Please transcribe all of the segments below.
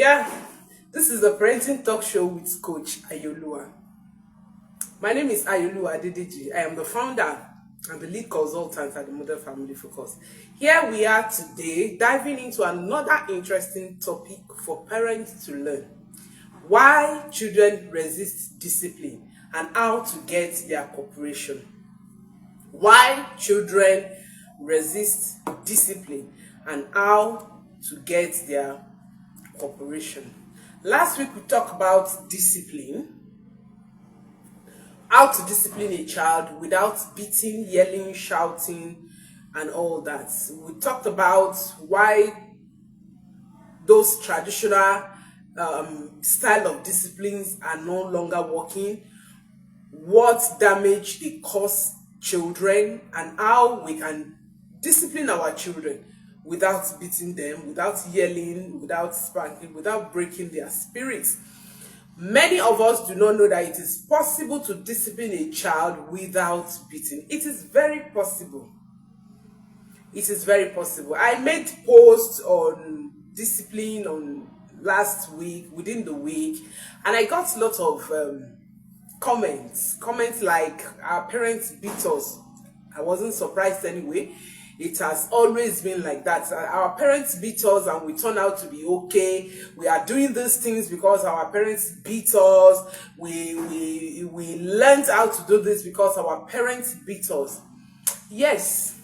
Yeah, this is the Parenting Talk Show with Coach Ayolua. My name is Ayolua Adediji. I am the founder and the lead consultant at the Model Family Focus. Here we are today diving into another interesting topic for parents to learn. Why children resist discipline and how to get their cooperation. Why children resist discipline and how to get their cooperation. Last week we talked about discipline, how to discipline a child without beating, yelling, shouting, and all that. We talked about why those traditional style of disciplines are no longer working, what damage they cause children, and how we can discipline our children without beating them, without yelling, without spanking, without breaking their spirits. Many of us do not know that it is possible to discipline a child without beating. It is very possible. It is very possible. I made posts on discipline on last week, within the week, and I got a lot of comments like our parents beat us. I wasn't surprised anyway. It has always been like that. Our parents beat us and we turn out to be okay. We are doing these things because our parents beat us. We learned how to do this because our parents beat us. Yes,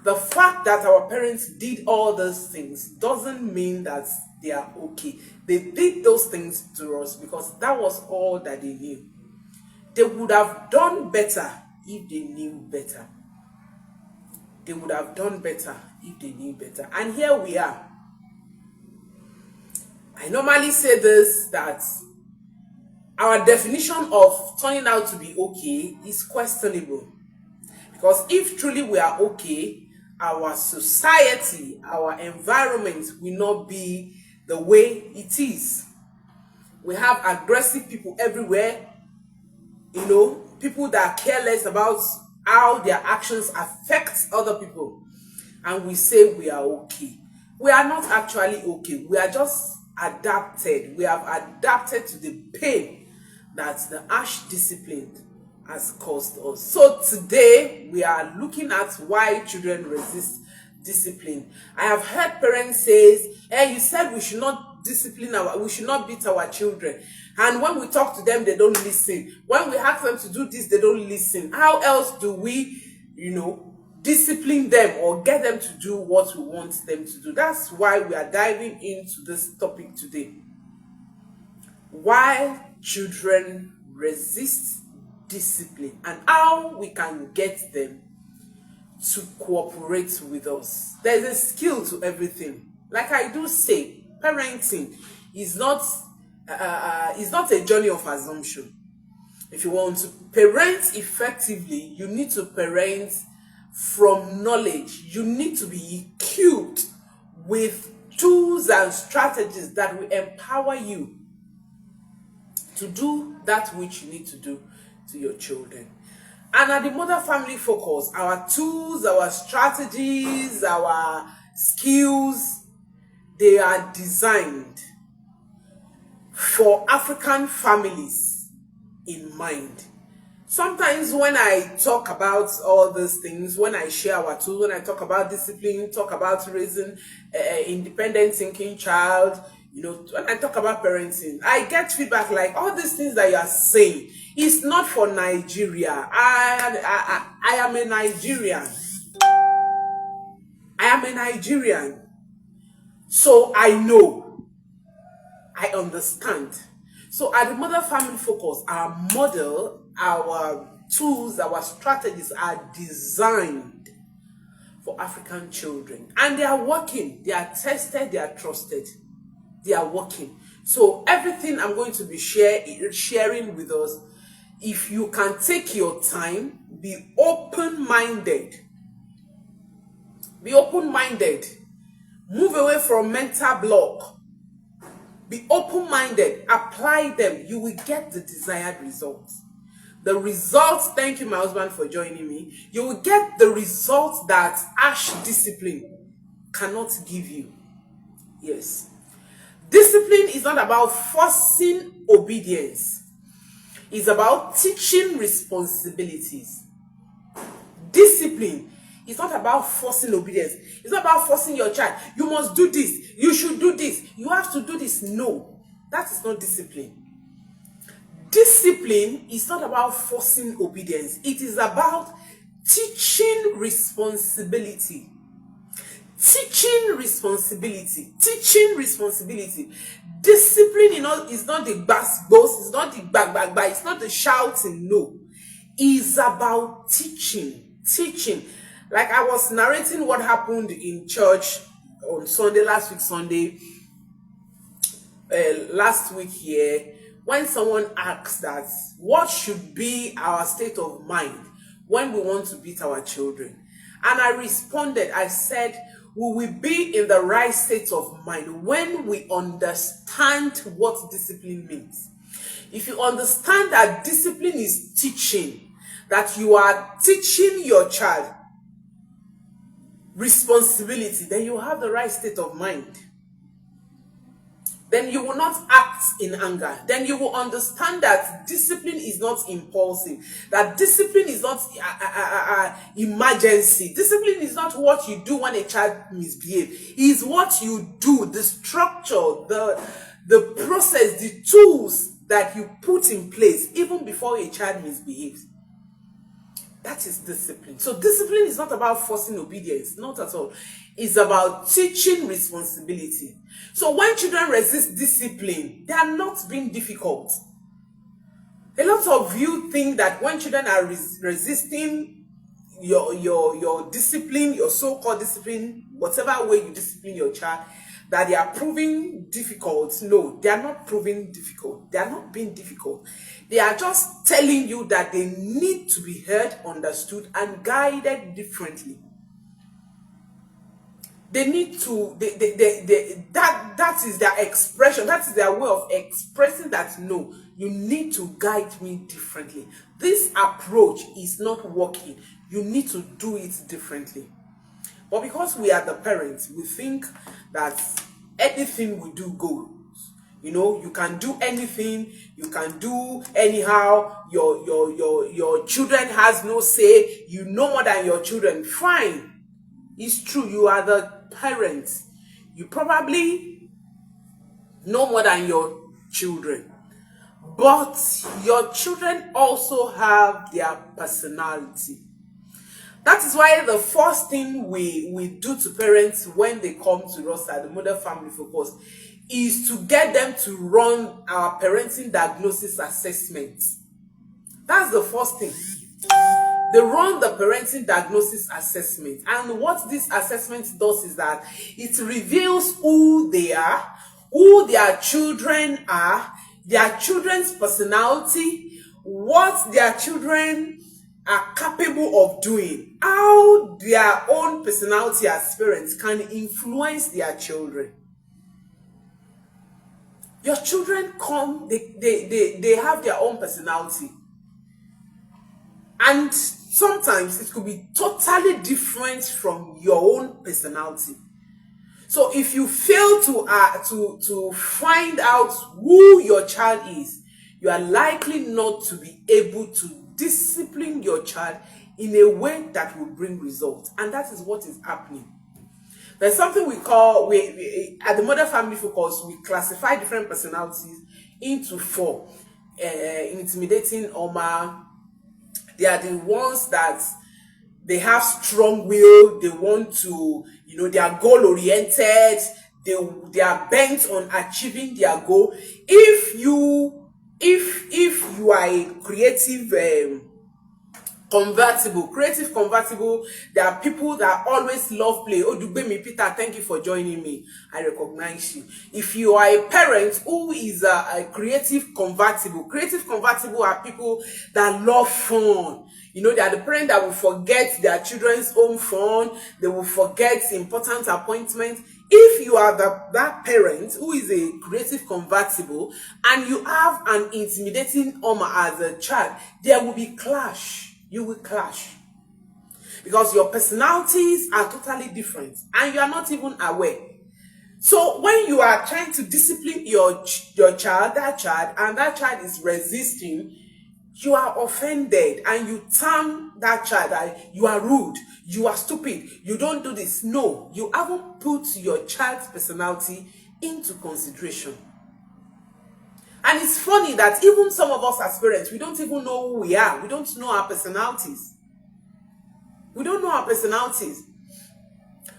the fact that our parents did all those things doesn't mean that they are okay. They did those things to us because that was all that they knew. They would have done better if they knew better. They would have done better if they knew better. And here we are. I normally say this, that our definition of turning out to be okay is questionable. Because if truly we are okay, our society, our environment will not be the way it is. We have aggressive people everywhere, people that are careless about how their actions affect other people, and we say we are okay. We are not actually okay. We are just adapted. We have adapted to the pain that the harsh discipline has caused us. So today we are looking at why children resist discipline. I have heard parents say, "Hey, you said we should not we should not beat our children. And when we talk to them, they don't listen. When we ask them to do this, they don't listen. How else do we, discipline them or get them to do what we want them to do?" That's why we are diving into this topic today. Why children resist discipline and how we can get them to cooperate with us. There's a skill to everything. Like I do say, parenting is not a journey of assumption. If you want to parent effectively, you need to parent from knowledge. You need to be equipped with tools and strategies that will empower you to do that which you need to do to your children. And at the Mother Family Focus, our tools, our strategies, our skills, they are designed for African families in mind. Sometimes when I talk about all these things, when I share our tools, when I talk about discipline, talk about raising independent thinking child, when I talk about parenting, I get feedback like, all these things that you are saying is not for Nigeria. I am a Nigerian. I am a Nigerian. So I know. I understand. So at the Mother Family Focus, our model, our tools, our strategies are designed for African children. And they are working. They are tested. They are trusted. They are working. So everything I'm going to be sharing with us, if you can take your time, be open-minded. Be open-minded. Move away from mental block. Be open-minded. Apply them. You will get the desired results. The results, thank you, my husband, for joining me. You will get the results that harsh discipline cannot give you. Yes. Discipline is not about forcing obedience. It's about teaching responsibilities. Discipline is not about forcing obedience. It's not about forcing your child. You must do this. You should do this. You have to do this. No, that is not discipline. Discipline is not about forcing obedience. It is about teaching responsibility. Teaching responsibility. Teaching responsibility. Discipline, is not the boss, it's not the bag, it's not the shouting. No. It's about teaching. Teaching. Like I was narrating what happened in church on Sunday, last week here, when someone asks that, what should be our state of mind when we want to beat our children? And I responded, I said, we will be in the right state of mind when we understand what discipline means. If you understand that discipline is teaching, that you are teaching your child responsibility, then you have the right state of mind. Then you will not act in anger. Then you will understand that discipline is not impulsive. That discipline is not emergency. Discipline is not what you do when a child misbehaves. It is what you do, the structure, the process, the tools that you put in place even before a child misbehaves. That is discipline. So discipline is not about forcing obedience, not at all. It's about teaching responsibility. So when children resist discipline, they are not being difficult. A lot of you think that when children are resisting your discipline, your so-called discipline, whatever way you discipline your child, that they are proving difficult. No, they are not proving difficult. They are not being difficult. They are just telling you that they need to be heard, understood, and guided differently. They need to, that is their expression, that is their way of expressing that, no, you need to guide me differently. This approach is not working. You need to do it differently. But because we are the parents, we think that anything we do goes. You can do anything, you can do anyhow, your children has no say, you know more than your children. Fine. It's true, you are the parents. You probably know more than your children. But your children also have their personality. That is why the first thing we do to parents when they come to us at the Model Family Focus is to get them to run our parenting diagnosis assessment. That's the first thing. They run the parenting diagnosis assessment. And what this assessment does is that it reveals who they are, who their children are, their children's personality, what their children are capable of doing, how their own personality as parents can influence their children. Your children come, they have their own personality. And sometimes it could be totally different from your own personality. So if you fail to find out who your child is, you are likely not to be able to discipline your child in a way that will bring results. And that is what is happening. There's something we call, at the Model Family Focus, we classify different personalities into 4. Intimidating, Oma. They are the ones that they have strong will, they want to, they are goal-oriented, they are bent on achieving their goal. If you are a creative convertible, there are people that always love play. Oh, Dubemi Peter, thank you for joining me. I recognize you. If you are a parent who is a creative convertible are people that love fun. They are the parents that will forget their children's own fun. They will forget important appointments. If you are that parent who is a creative convertible and you have an intimidating Oma as a child, there will be clash. You will clash because your personalities are totally different and you are not even aware. So when you are trying to discipline your child, and that child is resisting, you are offended and you term that child that you are rude, you are stupid, you don't do this. No, you haven't put your child's personality into consideration. And it's funny that even some of us as parents, we don't even know who we are. We don't know our personalities. We don't know our personalities.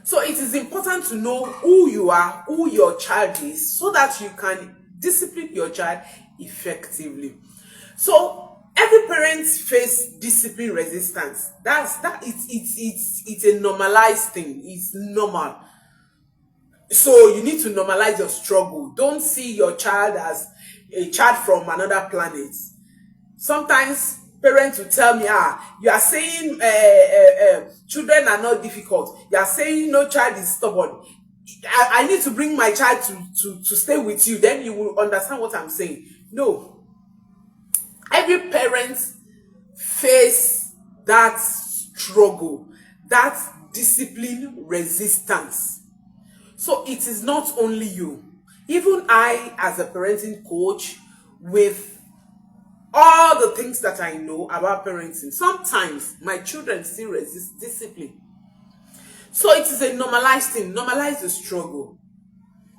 So it is important to know who you are, who your child is, so that you can discipline your child effectively. So every parent face discipline resistance. It's a normalized thing. It's normal. So you need to normalize your struggle. Don't see your child as a child from another planet. Sometimes parents will tell me, you are saying children are not difficult. You are saying no child is stubborn. I need to bring my child to stay with you. Then you will understand what I'm saying. No. Every parent face that struggle, that discipline resistance. So it is not only you. Even I, as a parenting coach, with all the things that I know about parenting, sometimes my children still resist discipline. So it is a normalized thing. Normalize the struggle.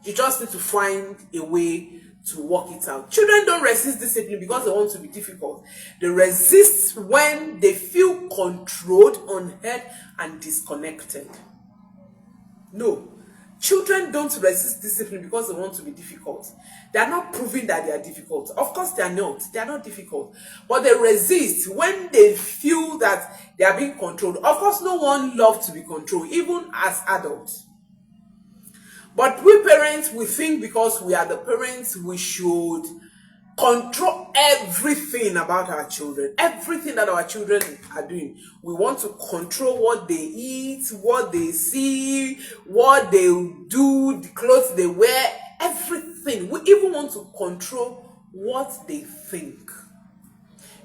You just need to find a way to work it out. Children don't resist discipline because they want to be difficult. They resist when they feel controlled, unheard, and disconnected. No. Children don't resist discipline because they want to be difficult. They are not proving that they are difficult. Of course, they are not. They are not difficult. But they resist when they feel that they are being controlled. Of course, no one loves to be controlled, even as adults. But we parents, we think because we are the parents, we should control everything about our children, everything that our children are doing. We want to control what they eat, what they see, what they do, the clothes they wear, everything. We even want to control what they think.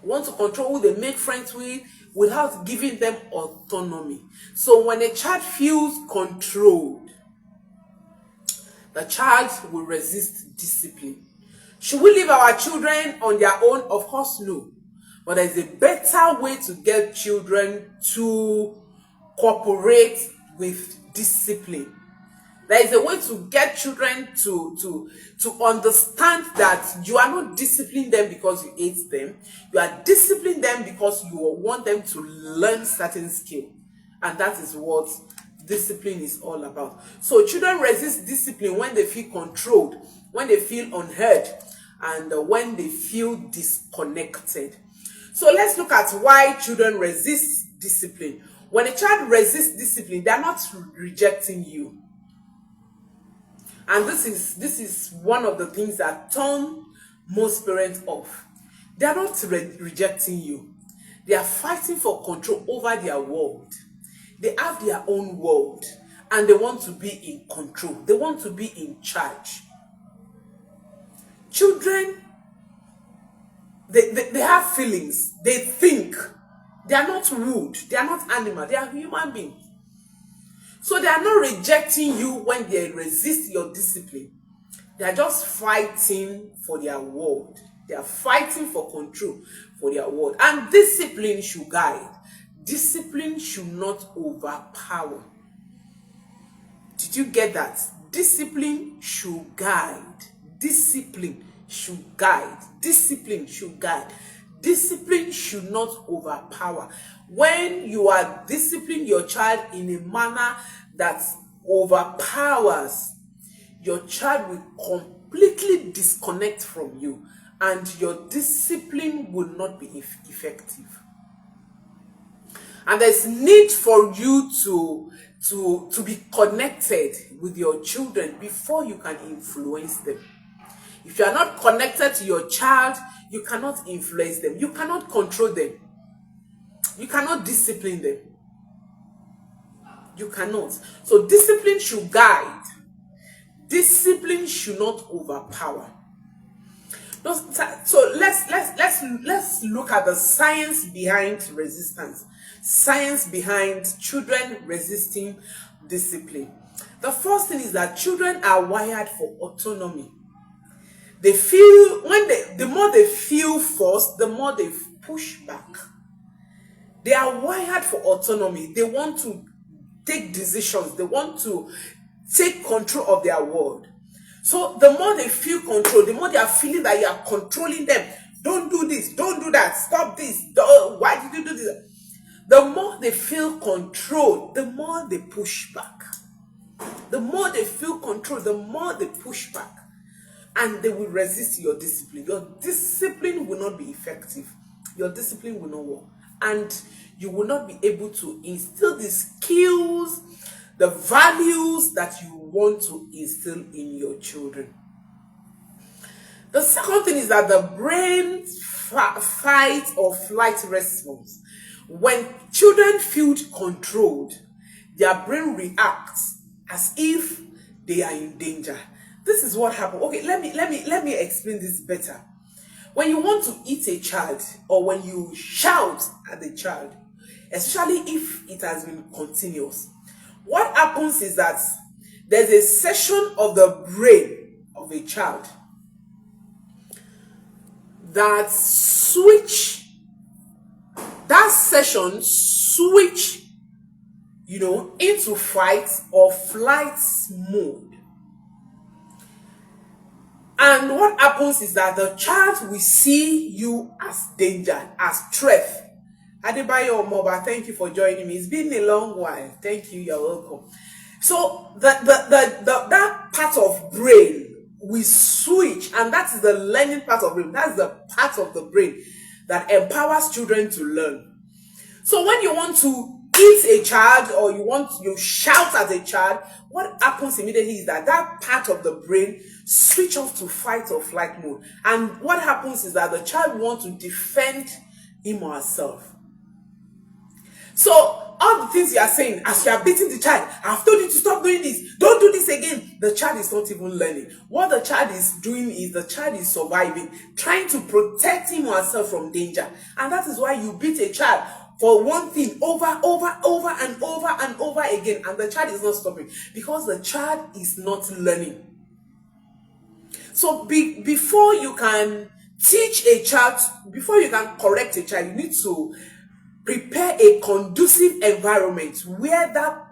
We want to control who they make friends with without giving them autonomy. So when a child feels controlled, the child will resist discipline. Should we leave our children on their own? Of course, no. But there's a better way to get children to cooperate with discipline. There is a way to get children to understand that you are not disciplining them because you hate them. You are disciplining them because you want them to learn certain skill. And that is what discipline is all about. So children resist discipline when they feel controlled, when they feel unheard, and when they feel disconnected. So let's look at why children resist discipline. When a child resists discipline, they are not rejecting you. And this is one of the things that turn most parents off. They are not rejecting you. They are fighting for control over their world. They have their own world and they want to be in control. They want to be in charge. Children, they have feelings. They think. They are not rude. They are not animal. They are human beings. So they are not rejecting you when they resist your discipline. They are just fighting for their world. They are fighting for control for their world. And discipline should guide. Discipline should not overpower. Did you get that? Discipline should guide. Discipline should guide. Discipline should guide. Discipline should not overpower. When you are disciplining your child in a manner that overpowers, your child will completely disconnect from you and your discipline will not be effective. And there's need for you to be connected with your children before you can influence them. If you are not connected to your child, you cannot influence them. You cannot control them. You cannot discipline them. You cannot. So discipline should guide. Discipline should not overpower. So let's look at the science behind resistance. Science behind children resisting discipline. The first thing is that children are wired for autonomy. They feel, the more they feel forced, the more they push back. They are wired for autonomy. They want to take decisions. They want to take control of their world. So the more they feel control, the more they are feeling that you are controlling them. Don't do this, don't do that, stop this, why did you do this? The more they feel control, the more they push back. The more they feel control, the more they push back. And they will resist your discipline. Your discipline will not be effective. Your discipline will not work. And you will not be able to instill the skills, the values that you want to instill in your children. The second thing is that the brain fight or flight response. When children feel controlled, their brain reacts as if they are in danger. This is what happened. Okay, let me explain this better. When you want to eat a child, or when you shout at the child, especially if it has been continuous, what happens is that there's a section of the brain of a child that switch into fight or flight mode. And what happens is that the child will see you as danger, as threat. Adebayo Omoba, thank you for joining me. It's been a long while. Thank you, you're welcome. So that part of brain we switch, and that is the learning part of brain. That's the part of the brain that empowers children to learn. So when you want to eat a child, or you shout at a child, what happens immediately is that part of the brain switch off to fight or flight mode. And what happens is that the child wants to defend him or herself. So all the things you are saying, as you are beating the child, I've told you to stop doing this, don't do this again. The child is not even learning. What the child is doing is the child is surviving, trying to protect him or herself from danger. And that is why you beat a child for one thing over and over again, and the child is not stopping, because the child is not learning. So before you can teach a child, before you can correct a child, you need to prepare a conducive environment where that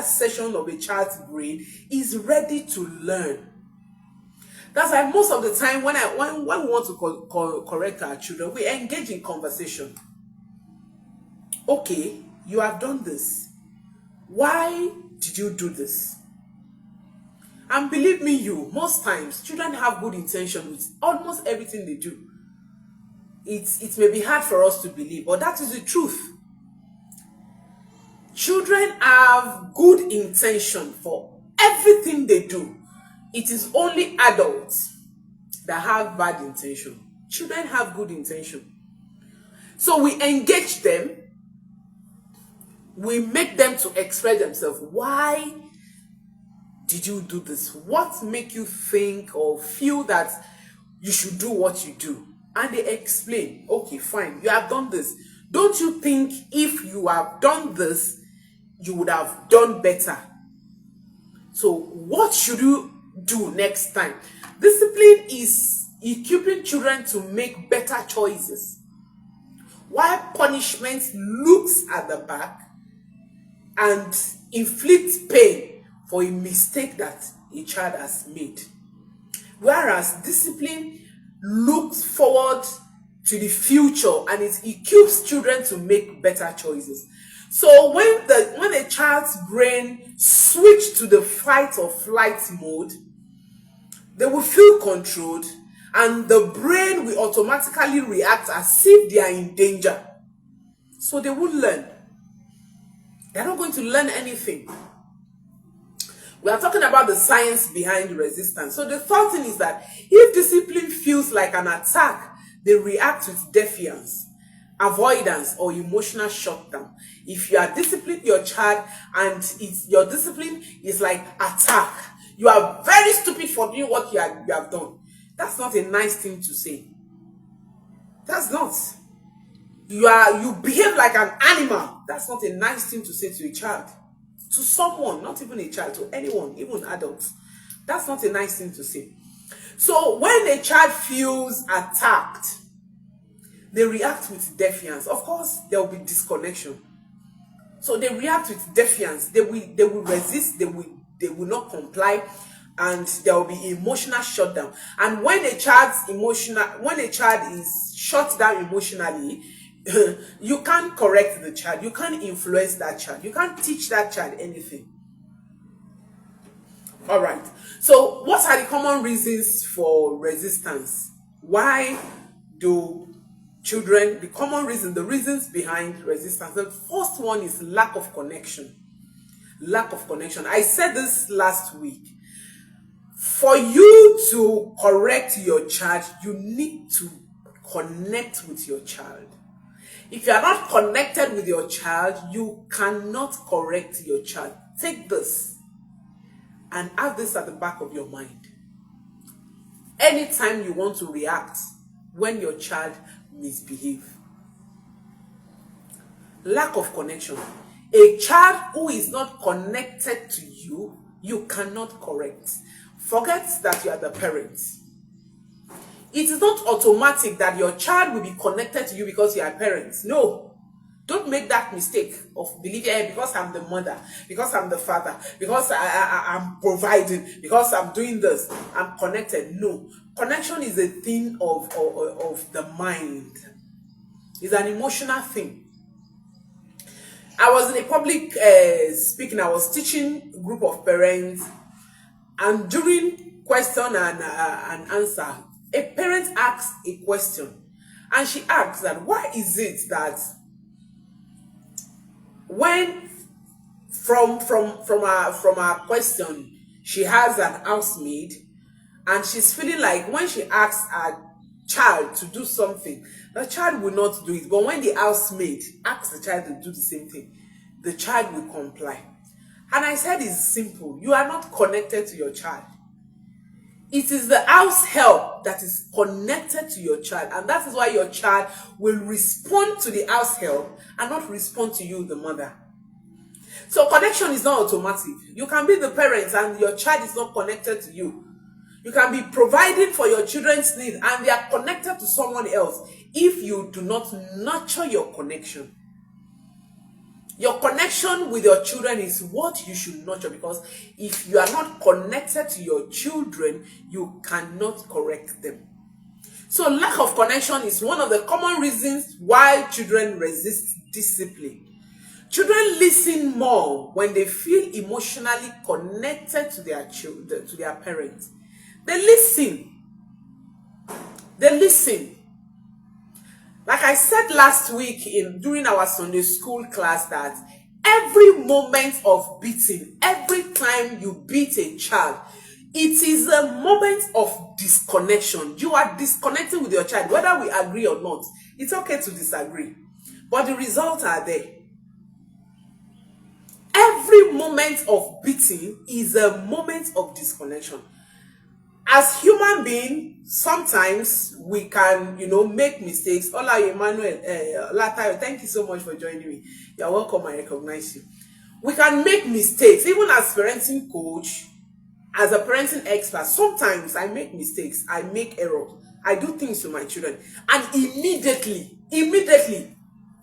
section of a child's brain is ready to learn. That's why most of the time when we want to correct our children, we engage in conversation. Okay, you have done this. Why did you do this? And believe me, most times children have good intention with almost everything they do. It may be hard for us to believe, but that is the truth. Children have good intention for everything they do. It is only adults that have bad intention. Children have good intention. So we engage them. We make them to express themselves. Why did you do this? What make you think or feel that you should do what you do? And they explain, okay, fine, you have done this. Don't you think if you have done this, you would have done better? So what should you do next time? Discipline is equipping children to make better choices, while punishment looks at the back and inflicts pain for a mistake that a child has made. Whereas discipline looks forward to the future and it equips children to make better choices. So when a child's brain switch to the fight or flight mode, they will feel controlled, and the brain will automatically react as if they are in danger. So they won't learn. They're not going to learn anything. We are talking about the science behind resistance. So the third thing is that if discipline feels like an attack, they react with defiance, avoidance, or emotional shutdown. If you are disciplining your child and your discipline is like attack, you are very stupid for doing what you have done. That's not a nice thing to say. That's not. You behave like an animal. That's not a nice thing to say to a child. to someone, not even a child, to anyone, even adults. That's not a nice thing to say. So when a child feels attacked, they react with defiance. Of course, there will be disconnection. So they react with defiance. They will resist. They will not comply, and there will be emotional shutdown. And when a child is shut down emotionally, you can't correct the child. You can't influence that child. You can't teach that child anything. All right. So what are the common reasons for resistance? Why do children, the reasons behind resistance? The first one is lack of connection. Lack of connection. I said this last week. For you to correct your child, you need to connect with your child. If you are not connected with your child, you cannot correct your child. Take this and have this at the back of your mind. Anytime you want to react when your child misbehaves. Lack of connection. A child who is not connected to you, you cannot correct. Forget that you are the parent. It is not automatic that your child will be connected to you because you are parents. No. Don't make that mistake of believing, because I'm the mother, because I'm the father, because I'm providing, because I'm doing this, I'm connected. No. Connection is a thing of the mind. It's an emotional thing. I was in a public speaking. I was teaching a group of parents, and during question and answer, a parent asked a question, and she asked that why is it that when from her question, she has an housemaid, and she's feeling like when she asks her child to do something, the child will not do it, but when the housemaid asks the child to do the same thing, the child will comply. And I said it's simple. You are not connected to your child. It is the house help that is connected to your child, and that is why your child will respond to the house help and not respond to you, the mother. So connection is not automatic. You can be the parent and your child is not connected to you. You can be providing for your children's needs and they are connected to someone else if you do not nurture your connection. Your connection with your children is what you should nurture, because if you are not connected to your children, you cannot correct them. So lack of connection is one of the common reasons why children resist discipline. Children listen more when they feel emotionally connected to their children, to their parents. They listen. They listen. Like I said last week during our Sunday school class, that every moment of beating, every time you beat a child, it is a moment of disconnection. You are disconnecting with your child, whether we agree or not. It's okay to disagree, but the results are there. Every moment of beating is a moment of disconnection. As human beings, sometimes we can, make mistakes. Hola, Emmanuel, Latayo, thank you so much for joining me. You're welcome, I recognize you. We can make mistakes, even as parenting coach, as a parenting expert. Sometimes I make mistakes, I make errors, I do things to my children, and immediately,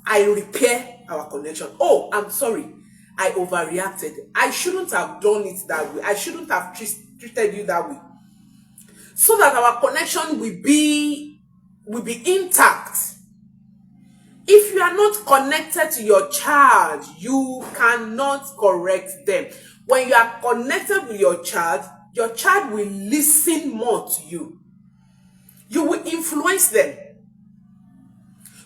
I repair our connection. Oh, I'm sorry, I overreacted. I shouldn't have done it that way. I shouldn't have treated you that way. So that our connection will be intact. If you are not connected to your child, you cannot correct them. When you are connected with your child will listen more to you. You will influence them.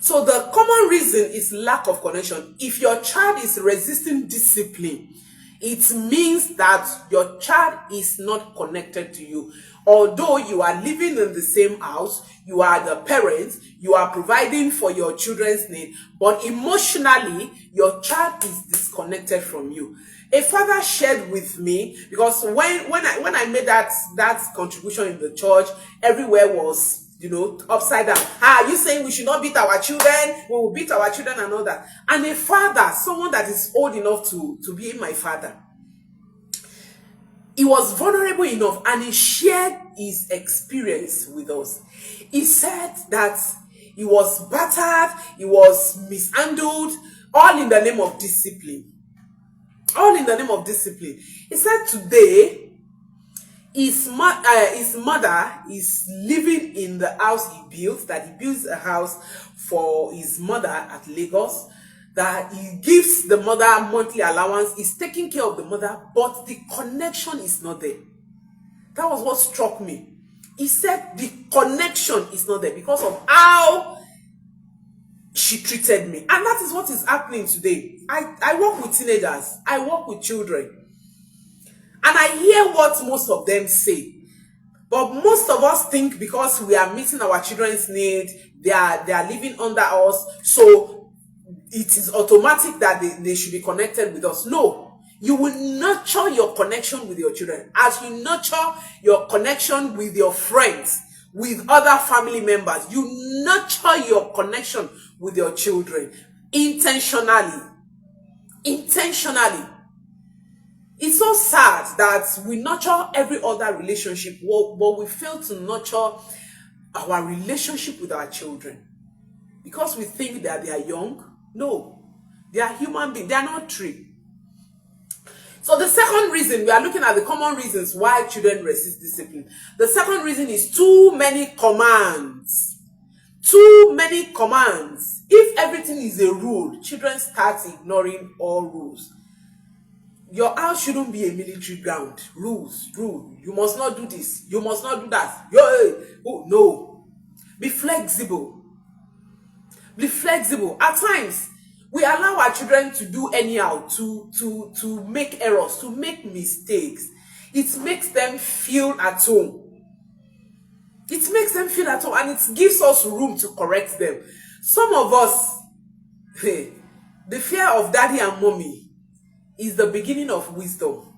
So the common reason is lack of connection. If your child is resisting discipline, it means that your child is not connected to you. Although you are living in the same house, you are the parents, you are providing for your children's need, but emotionally, your child is disconnected from you. A father shared with me, because when I made that contribution in the church, everywhere was upside down. Ah, you saying we should not beat our children? We will beat our children and all that. And a father, someone that is old enough to be my father, he was vulnerable enough and he shared his experience with us. He said that he was battered, he was mishandled, all in the name of discipline. All in the name of discipline. He said today, his mother is living in the house he built, that he builds a house for his mother at Lagos, that he gives the mother monthly allowance, he's taking care of the mother, but the connection is not there. That was what struck me. He said the connection is not there because of how she treated me. And that is what is happening today. I work with teenagers, I work with children, and I hear what most of them say. But most of us think because we are meeting our children's needs, they are living under us, so it is automatic that they should be connected with us. No, you will nurture your connection with your children as you nurture your connection with your friends, with other family members. You nurture your connection with your children intentionally. Intentionally. It's so sad that we nurture every other relationship, but we fail to nurture our relationship with our children because we think that they are young. No, they are human beings. They are not tree. So the second reason, we are looking at the common reasons why children resist discipline. The second reason is too many commands. Too many commands. If everything is a rule, children start ignoring all rules. Your house shouldn't be a military ground. Rules, rule. You must not do this. You must not do that. No. Be flexible. Be flexible. At times, we allow our children to do anyhow, to make errors, to make mistakes. It makes them feel at home. It makes them feel at home, and it gives us room to correct them. Some of us, the fear of daddy and mommy is the beginning of wisdom.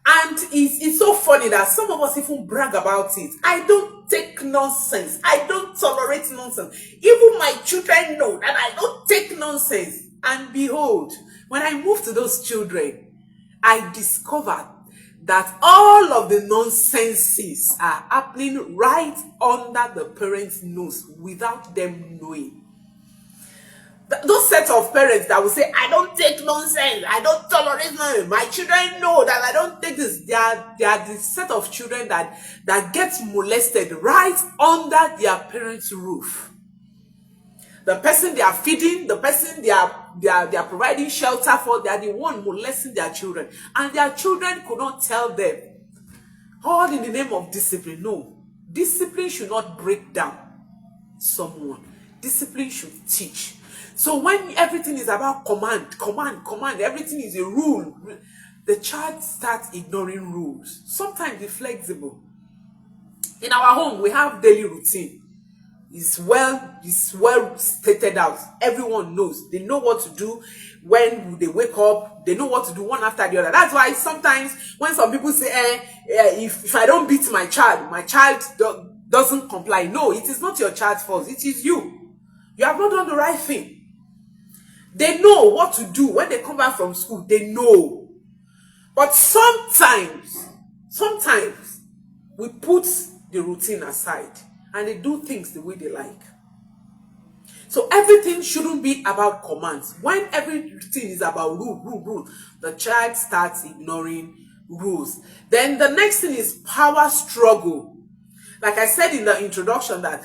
And it's so funny that some of us even brag about it. I don't take nonsense. I don't tolerate nonsense. Even my children know that I don't take nonsense. And behold, when I moved to those children, I discovered that all of the nonsenses are happening right under the parents' nose without them knowing. Those set of parents that will say, I don't take nonsense, I don't tolerate nonsense, my children know that I don't take this. They are the set of children that gets molested right under their parents' roof. The person they are feeding, the person they are providing shelter for, they are the one molesting their children. And their children could not tell them. All in the name of discipline. No. Discipline should not break down someone. Discipline should teach. So when everything is about command, everything is a rule, the child starts ignoring rules. Sometimes be flexible. In our home, we have daily routine. It's well stated out. Everyone knows. They know what to do when they wake up. They know what to do one after the other. That's why sometimes when some people say, if I don't beat my child doesn't comply. No, it is not your child's fault. It is you. You have not done the right thing. They know what to do when they come back from school. They know. But sometimes we put the routine aside and they do things the way they like. So everything shouldn't be about commands. When everything is about rule, the child starts ignoring rules. Then the next thing is power struggle. Like I said in the introduction, that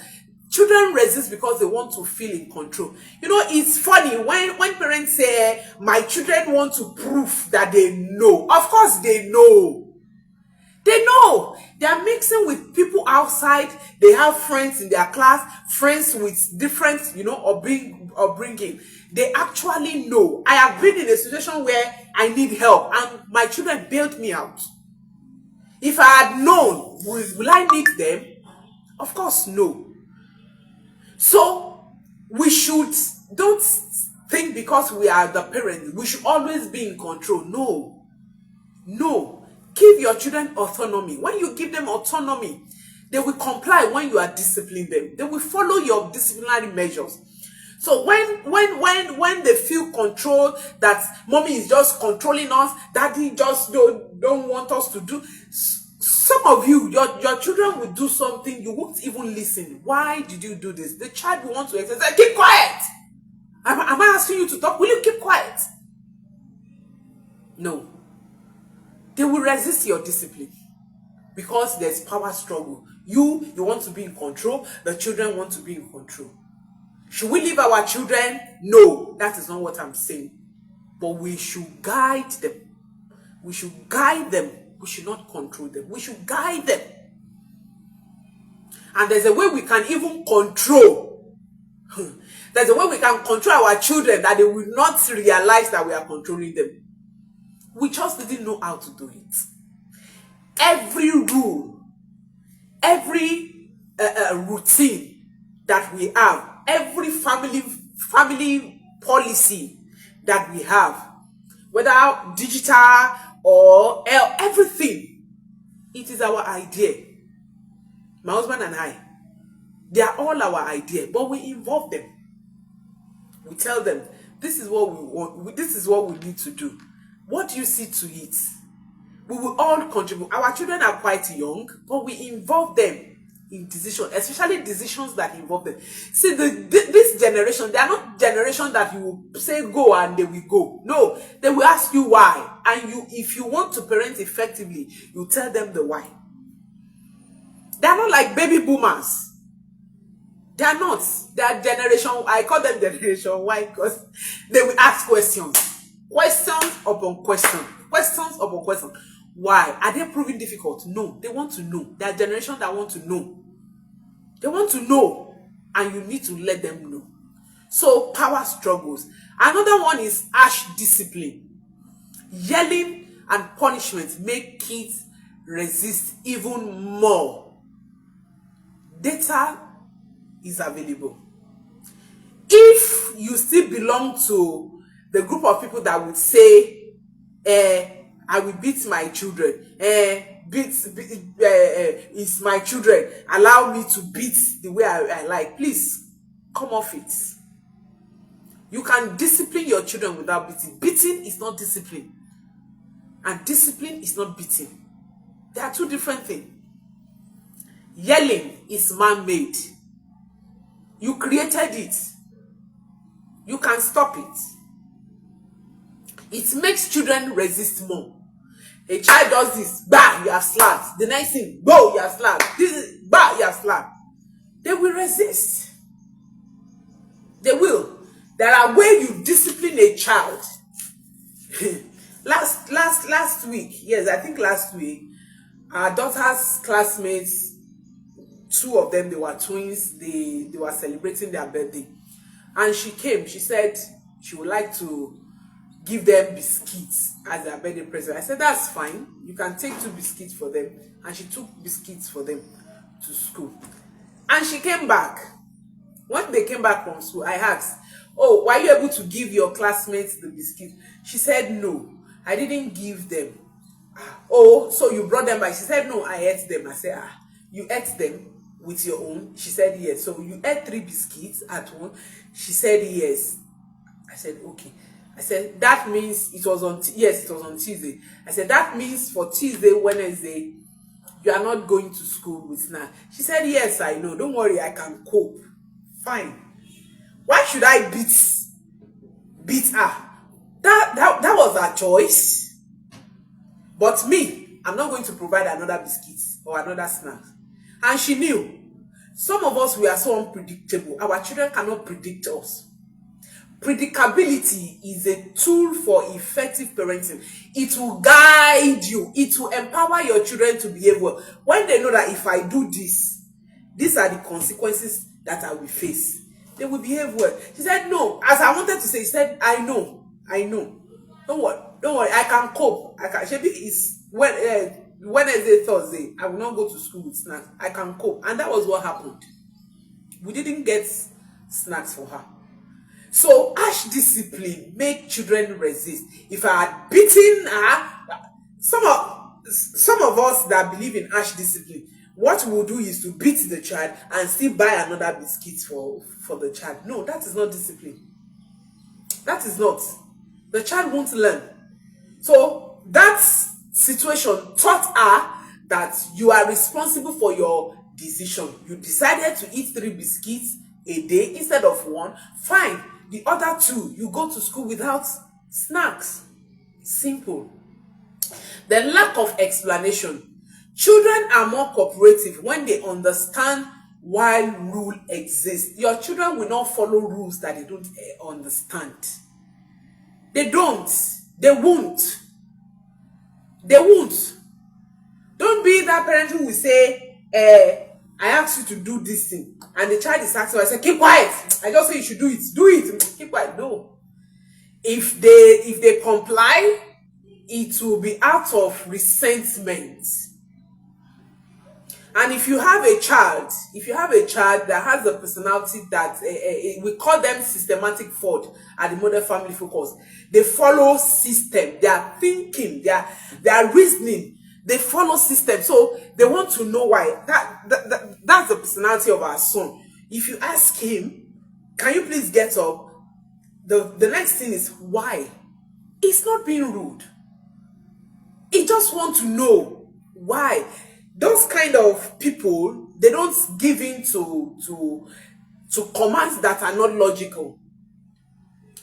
children resist because they want to feel in control. You know, it's funny when parents say, my children want to prove that they know. Of course they know. They know. They are mixing with people outside. They have friends in their class, friends with different, upbringing. They actually know. I have been in a situation where I need help and my children bailed me out. If I had known, will I need them? Of course, no. So we don't think because we are the parents, we should always be in control. No. Give your children autonomy. When you give them autonomy, They will comply when you are disciplining them. They will follow your disciplinary measures. So when they feel control, that mommy is just controlling us, daddy just don't want us to do. Some of you, your children will do something, you won't even listen. Why did you do this? The child will want to exercise. Keep quiet. Am I asking you to talk? Will you keep quiet? No. They will resist your discipline because there's power struggle. You want to be in control. The children want to be in control. Should we leave our children? No, that is not what I'm saying. But we should guide them. We should guide them. We should not control them. We should guide them. And there's a way we can even control. There's a way we can control our children that they will not realize that we are controlling them. We just didn't know how to do it. Every rule, every routine that we have, every family policy that we have, whether digital or everything, it is our idea. My husband and I, they are all our idea, but we involve them. We tell them, this is what we want, this is what we need to do. What do you see to it? We will all contribute. Our children are quite young, but we involve them in decisions, especially decisions that involve them. See, this generation, they are not generation that you will say go and they will go. No, they will ask you why. And if you want to parent effectively, you tell them the why. They are not like baby boomers. They are not. They are generation, I call them generation Y because they will ask questions. Questions upon questions. Questions upon questions. Why? Are they proving difficult? No. They want to know. They are a generation that want to know. They want to know. And you need to let them know. So, power struggles. Another one is harsh discipline. Yelling and punishment make kids resist even more. Data is available. If you still belong to the group of people that would say, I will beat my children, it's my children, allow me to beat the way I like, please come off it. You can discipline your children without beating. Beating is not discipline, and discipline is not beating. They are two different things. Yelling is man-made. You created it. You can stop it. It makes children resist more. A child does this, bah, you are slapped. The next thing, go, you are slapped. This is, bah, you are slapped. They will resist. They will. There are ways you discipline a child. last week, yes, I think last week, our daughter's classmates, two of them, they were twins, they were celebrating their birthday. And she came, she said she would like to give them biscuits as their birthday present. I said, that's fine. You can take 2 biscuits for them. And she took biscuits for them to school. And she came back. When they came back from school, I asked, oh, were you able to give your classmates the biscuits? She said, no, I didn't give them. Oh, so you brought them back? She said, no, I ate them. I said, you ate them with your own? She said, yes. So you ate 3 biscuits at once? She said, yes. I said, okay. I said, that means it was on, yes, it was on Tuesday. I said, that means for Tuesday, Wednesday, you are not going to school with snack. She said, yes, I know. Don't worry, I can cope. Fine. Why should I beat her? That was her choice. But me, I'm not going to provide another biscuit or another snack. And she knew. Some of us, we are so unpredictable. Our children cannot predict us. Predictability is a tool for effective parenting. It will guide you. It will empower your children to behave well. When they know that if I do this, these are the consequences that I will face, they will behave well. She said, no. As I wanted to say, she said, I know. Don't worry, I can cope. Shebi is Wednesday, Thursday, I will not go to school with snacks. I can cope. And that was what happened. We didn't get snacks for her. So harsh discipline make children resist. If I had beaten her, some of us that believe in harsh discipline, what we'll do is to beat the child and still buy another biscuit for the child. No, that is not discipline. That is not. The child won't learn. So that situation taught her that you are responsible for your decision. You decided to eat 3 biscuits a day instead of 1. Fine. The other 2, you go to school without snacks. Simple. The lack of explanation. Children are more cooperative when they understand why rule exists. Your children will not follow rules that they don't understand. They don't. They won't. They won't. Don't be that parent who will say, I asked you to do this thing, and the child is asking, I say, keep quiet. I just say you should do it. Do it. Keep quiet. No. If they comply, it will be out of resentment. And if you have a child that has a personality that we call them systematic fault at the Model Family Focus, they follow system, they are thinking, they are reasoning, they follow system. So they want to know why. That's the personality of our son. If you ask him, can you please get up? The next thing is why. It's not being rude. He just wants to know why. Those kind of people, they don't give in to commands that are not logical.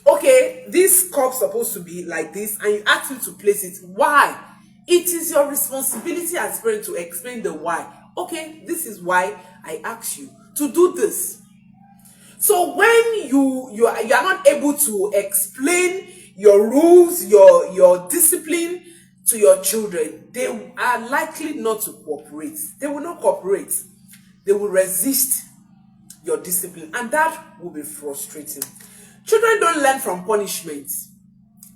Okay, this cup supposed to be like this, and you ask him to place it. Why? It is your responsibility as parent to explain the why. Okay, this is why I asked you to do this. So when you are not able to explain your rules, your discipline to your children, they are likely not to cooperate. They will not cooperate. They will resist your discipline, and that will be frustrating. Children don't learn from punishment.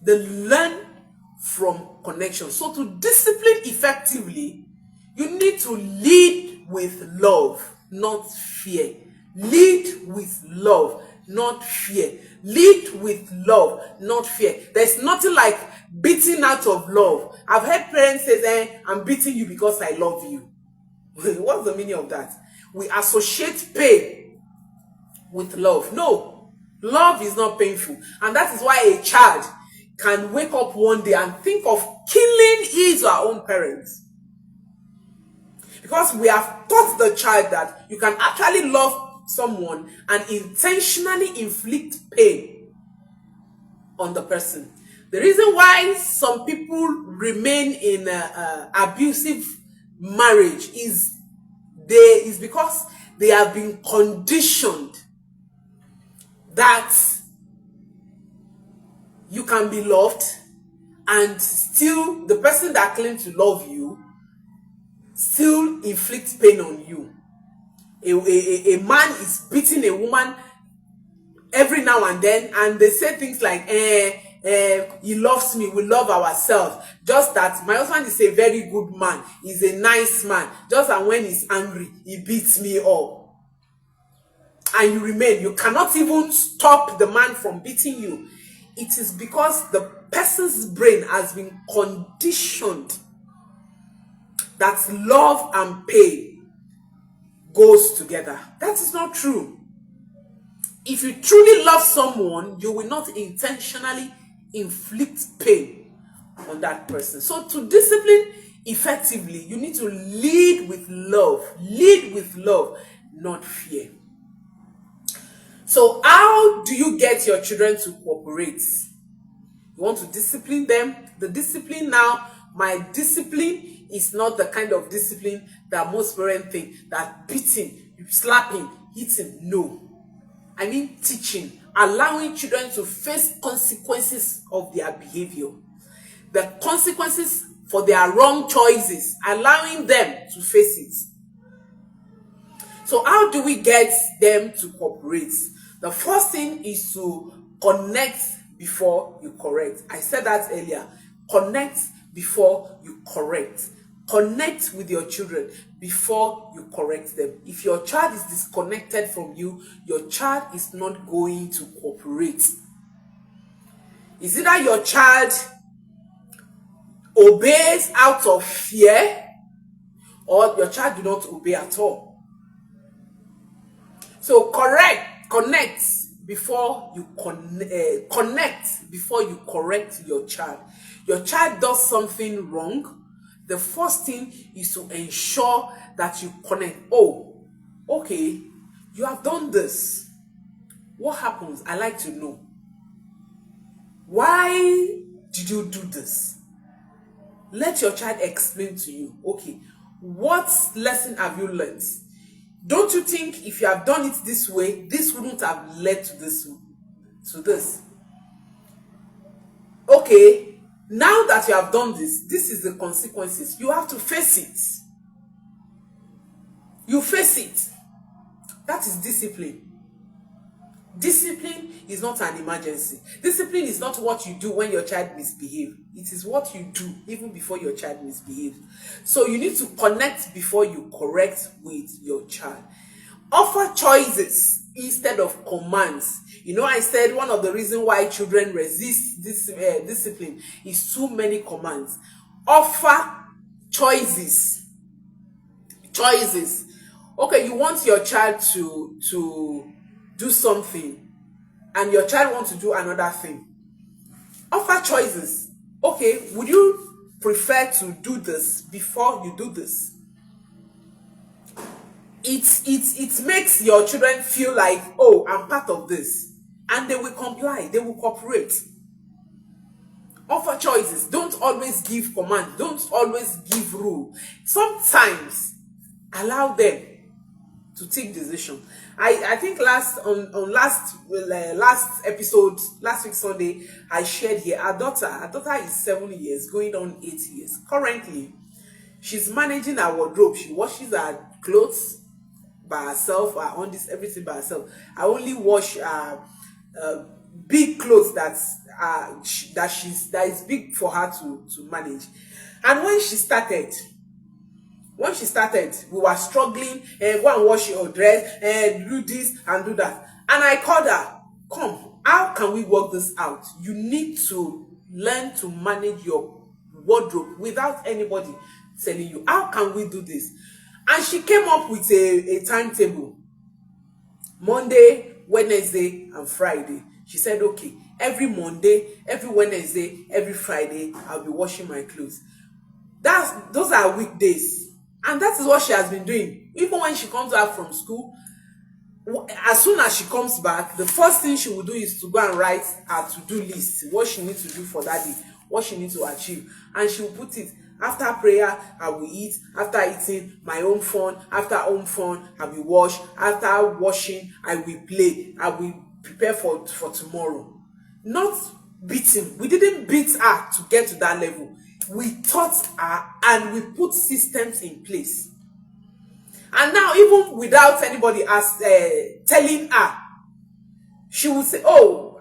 They learn from connection. So to discipline effectively, you need to lead with love, not fear. Lead with love, not fear. Lead with love, not fear. There's nothing like beating out of love. I've heard parents say, I'm beating you because I love you. What's the meaning of that? We associate pain with love. No, love is not painful. And that is why a child can wake up one day and think of killing his or her own parents. Because we have taught the child that you can actually love someone and intentionally inflict pain on the person. The reason why some people remain in abusive marriage is because they have been conditioned that you can be loved, and still the person that claims to love you still inflicts pain on you. A man is beating a woman every now and then, and they say things like, he loves me, we love ourselves. Just that my husband is a very good man, he's a nice man. Just that when he's angry, he beats me up. And you remain. You cannot even stop the man from beating you. It is because the person's brain has been conditioned that love and pain goes together. That is not true. If you truly love someone, you will not intentionally inflict pain on that person. So to discipline effectively, you need to lead with love. Lead with love, not fear. So how do you get your children to cooperate? You want to discipline them. The discipline now, my discipline is not the kind of discipline that most parents think, that beating, slapping, hitting. No. I mean teaching, allowing children to face consequences of their behavior. The consequences for their wrong choices, allowing them to face it. So how do we get them to cooperate? The first thing is to connect before you correct. I said that earlier. Connect before you correct. Connect with your children before you correct them. If your child is disconnected from you, your child is not going to cooperate. Is it that your child obeys out of fear, or your child do not obey at all. So connect before you connect before you correct your child. Your child does something wrong. The first thing is to ensure that you connect. Oh, okay, you have done this. What happens? I like to know. Why did you do this? Let your child explain to you. Okay, what lesson have you learned? Don't you think if you have done it this way, this wouldn't have led to this? Okay, now that you have done this is the consequences. You have to face it. You face it. That is discipline. Discipline is not an emergency. Discipline is not what you do when your child misbehaves. It is what you do even before your child misbehaves. So you need to connect before you correct with your child. Offer choices instead of commands. You know, I said one of the reasons why children resist this discipline is too many commands. Offer choices. Choices. Okay, you want your child to do something and your child wants to do another thing. Offer choices. Okay, would you prefer to do this before you do this? It makes your children feel like, oh, I'm part of this, and they will comply, they will cooperate. Offer choices. Don't always give command, don't always give rule. Sometimes allow them to take decision. I think last episode, last week Sunday, I shared here our daughter is 7 years going on 8 years. Currently she's managing her wardrobe. She washes her clothes by herself, her undies, everything by herself. I only wash big clothes that is big for her to manage. And when she started, we were struggling and go and wash your dress and do this and do that. And I called her, come, how can we work this out? You need to learn to manage your wardrobe without anybody telling you. How can we do this? And she came up with a timetable. Monday, Wednesday, and Friday. She said, okay, every Monday, every Wednesday, every Friday, I'll be washing my clothes. Those are weekdays. And that is what she has been doing. Even when she comes out from school, as soon as she comes back, the first thing she will do is to go and write her to-do list, what she needs to do for that day, what she needs to achieve. And she will put it, after prayer, I will eat. After eating, my own fun. After home fun, I will wash. After washing, I will play. I will prepare for tomorrow. Not beating. We didn't beat her to get to that level. We taught her and we put systems in place. And now, even without anybody telling her, she will say, oh,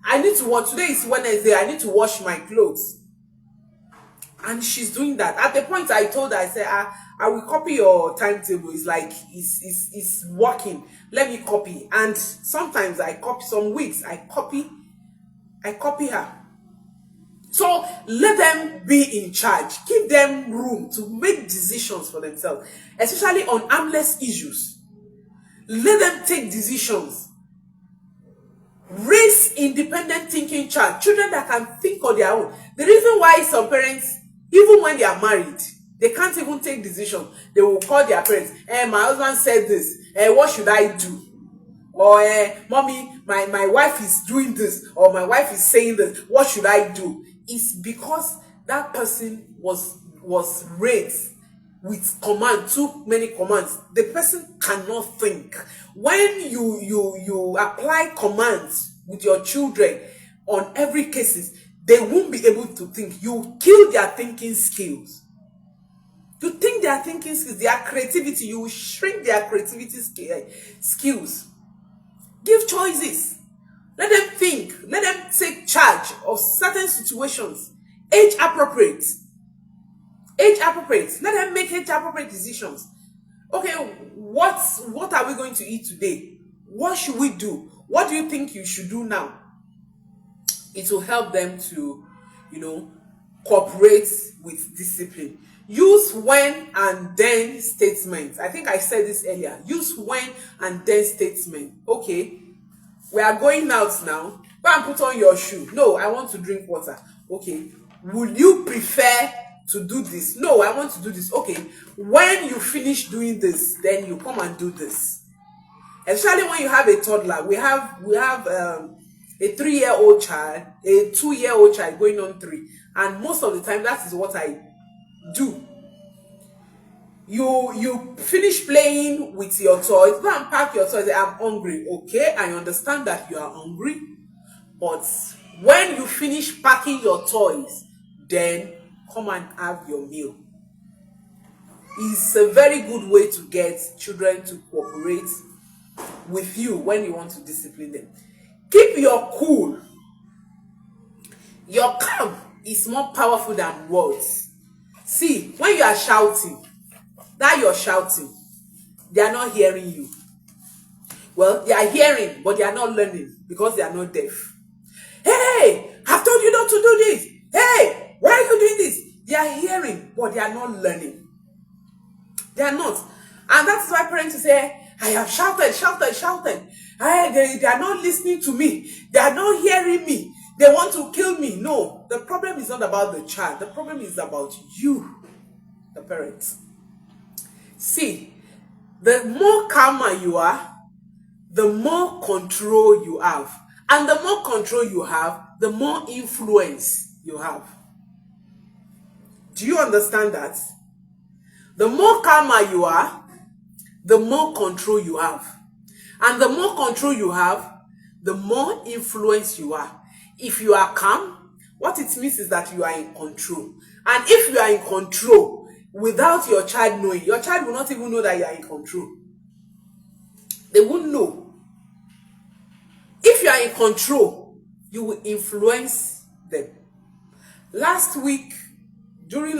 I need to wash. Today is Wednesday. I need to wash my clothes. And she's doing that. At the point I told her, I said, I will copy your timetable. It's like, it's working. Let me copy. And sometimes I copy, some weeks I copy her. So let them be in charge. Give them room to make decisions for themselves, especially on harmless issues. Let them take decisions. Raise independent thinking child, children that can think on their own. The reason why some parents, even when they are married, they can't even take decisions. They will call their parents. My husband said this. What should I do? Or mommy, my wife is doing this, or my wife is saying this. What should I do? It's because that person was raised with command, too many commands. The person cannot think. When you apply commands with your children on every cases, they won't be able to think. You kill their thinking skills. You think their thinking skills, their creativity, you will shrink their creativity skills. Give choices. Let them think. Let them take charge of certain situations. Age appropriate. Age appropriate. Let them make age appropriate decisions. Okay, what are we going to eat today? What should we do? What do you think you should do now? It will help them to, cooperate with discipline. Use when and then statements. I think I said this earlier. Use when and then statement. Okay, we are going out now. Go and put on your shoe. No, I want to drink water. Okay, would you prefer to do this? No, I want to do this. Okay, when you finish doing this, then you come and do this. Especially when you have a toddler. We have a 3-year-old child, a 2-year-old child going on 3, and most of the time that is what I do. You finish playing with your toys, go and pack your toys. I'm hungry. Okay, I understand that you are hungry, but when you finish packing your toys, then come and have your meal. It's a very good way to get children to cooperate with you when you want to discipline them. Keep your cool. Your calm is more powerful than words. See, when you are shouting, that you're shouting, they are not hearing you. Well, they are hearing, but they are not learning because they are not deaf. Hey, I've told you not to do this. Hey, why are you doing this? They are hearing, but they are not learning. They are not. And that's why parents say, I have shouted. They are not listening to me. They are not hearing me. They want to kill me. No, the problem is not about the child. The problem is about you, the parents. See, the more calmer you are, the more control you have. And the more control you have, the more influence you have. Do you understand that? The more calmer you are, the more control you have. And the more control you have, the more influence you are. If you are calm, what it means is that you are in control. And if you are in control, without your child knowing, your child will not even know that you are in control. They won't know. If you are in control, you will influence them. During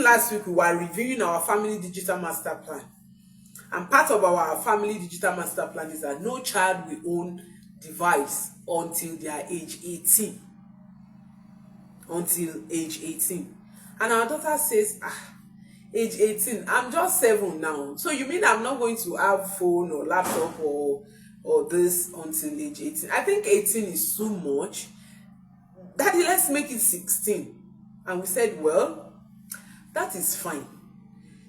last week, we were reviewing our family digital master plan. And part of our family digital master plan is that no child will own device until they are age 18. Until age 18. And our daughter says, age 18, I'm just 7 now. So you mean I'm not going to have phone or laptop or this until age 18? I think 18 is too much. Daddy, let's make it 16. And we said, well, that is fine.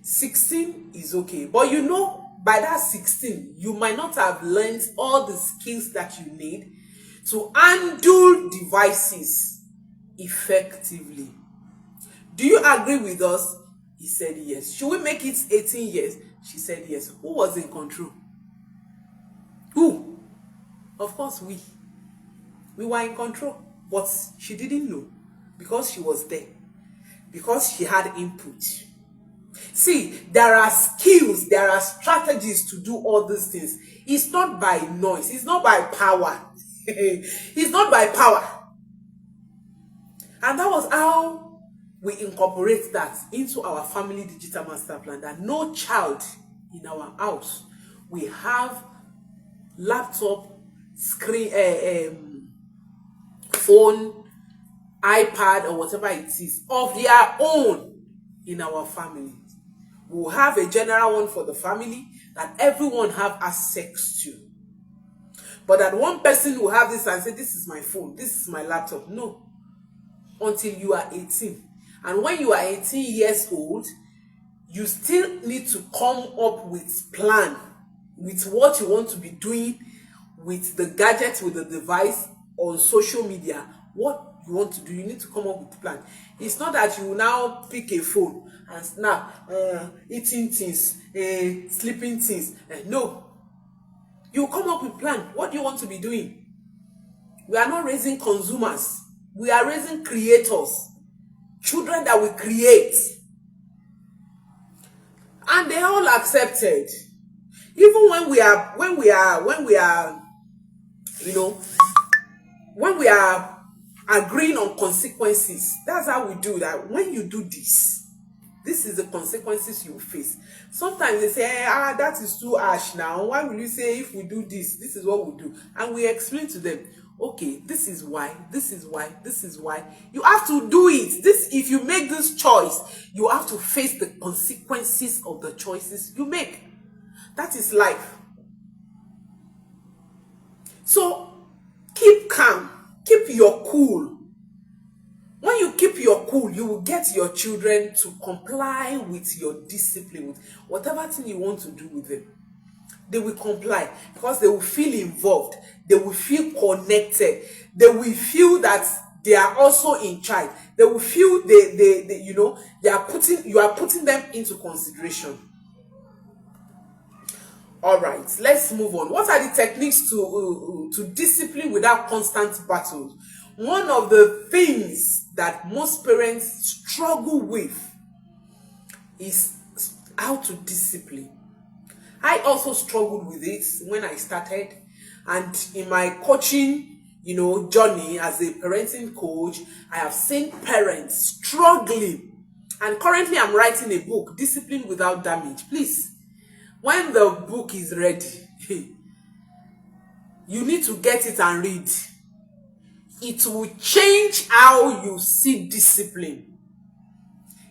16 is okay. But you know, by that 16, you might not have learned all the skills that you need to handle devices effectively. Do you agree with us? He said yes. Should we make it 18 years? She said yes. Who was in control? Who? Of course, we. We were in control. But she didn't know because she was there. Because she had input. See, there are skills, there are strategies to do all these things. It's not by noise. It's not by power. It's not by power. And that was how we incorporate that into our family digital master plan, that no child in our house will have laptop, screen, phone, iPad, or whatever it is of their own in our family. We'll have a general one for the family that everyone have access to. But that one person will have this and say, this is my phone, this is my laptop. No. Until you are 18. And when you are 18 years old, you still need to come up with plan, with what you want to be doing, with the gadgets, with the device, on social media. What you want to do, you need to come up with a plan. It's not that you now pick a phone and snap, eating things, sleeping things. No. You come up with a plan. What do you want to be doing? We are not raising consumers. We are raising creators. Children that we create. And they all accepted. Even when we are, you know, when we are agreeing on consequences, that's how we do that. When you do this, This is the consequences you face. Sometimes they say, that is too harsh now. Why will you say if we do this, this is what we do? And we explain to them, okay, this is why, this is why, this is why. You have to do it. This, if you make this choice, you have to face the consequences of the choices you make. That is life. So keep calm, keep your cool. When you keep your cool, you will get your children to comply with your discipline, with whatever thing you want to do with them. They will comply because they will feel involved. They will feel connected. They will feel that they are also in charge. They will feel they you know, you are putting them into consideration. All right, let's move on. What are the techniques to discipline without constant battles? One of the things that most parents struggle with is how to discipline. I also struggled with it when I started, and in my coaching, journey as a parenting coach, I have seen parents struggling. And currently I'm writing a book, Discipline Without Damage. Please, when the book is ready, you need to get it and read. It will change how you see discipline.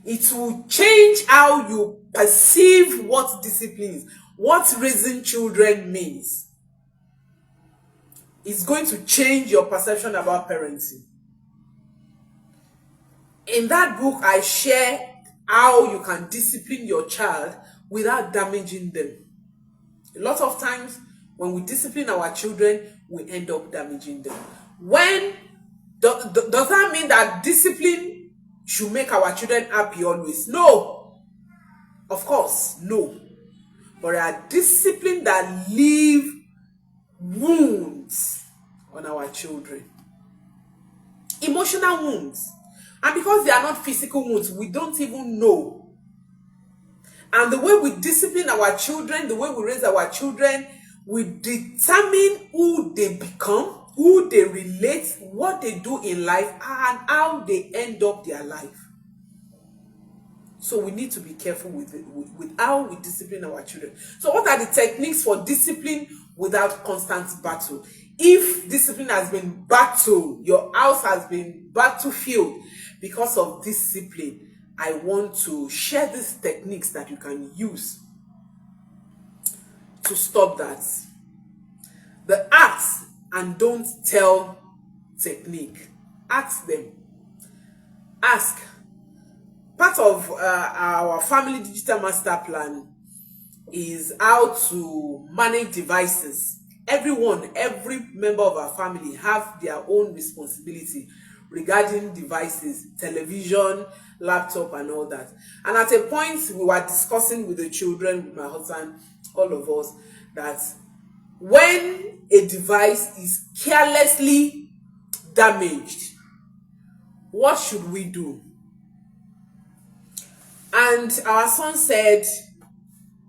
It will change how you perceive what discipline is, what raising children means. It's going to change your perception about parenting. In that book, I share how you can discipline your child without damaging them. A lot of times, when we discipline our children, we end up damaging them. Does that mean that discipline should make our children happy always? No. Of course, no. But there are discipline that leave wounds on our children. Emotional wounds. And because they are not physical wounds, we don't even know. And the way we discipline our children, the way we raise our children, we determine who they become, who they relate, what they do in life, and how they end up their life. So we need to be careful with how we discipline our children. So what are the techniques for discipline without constant battle? If discipline has been battle, your house has been battlefield because of discipline, I want to share these techniques that you can use to stop that. The ask and don't tell technique. Ask them. Ask. Part of our family digital master plan is how to manage devices. Every member of our family have their own responsibility regarding devices, television, laptop, and all that. And at a point, we were discussing with the children, with my husband, all of us, that when a device is carelessly damaged, what should we do? And our son said,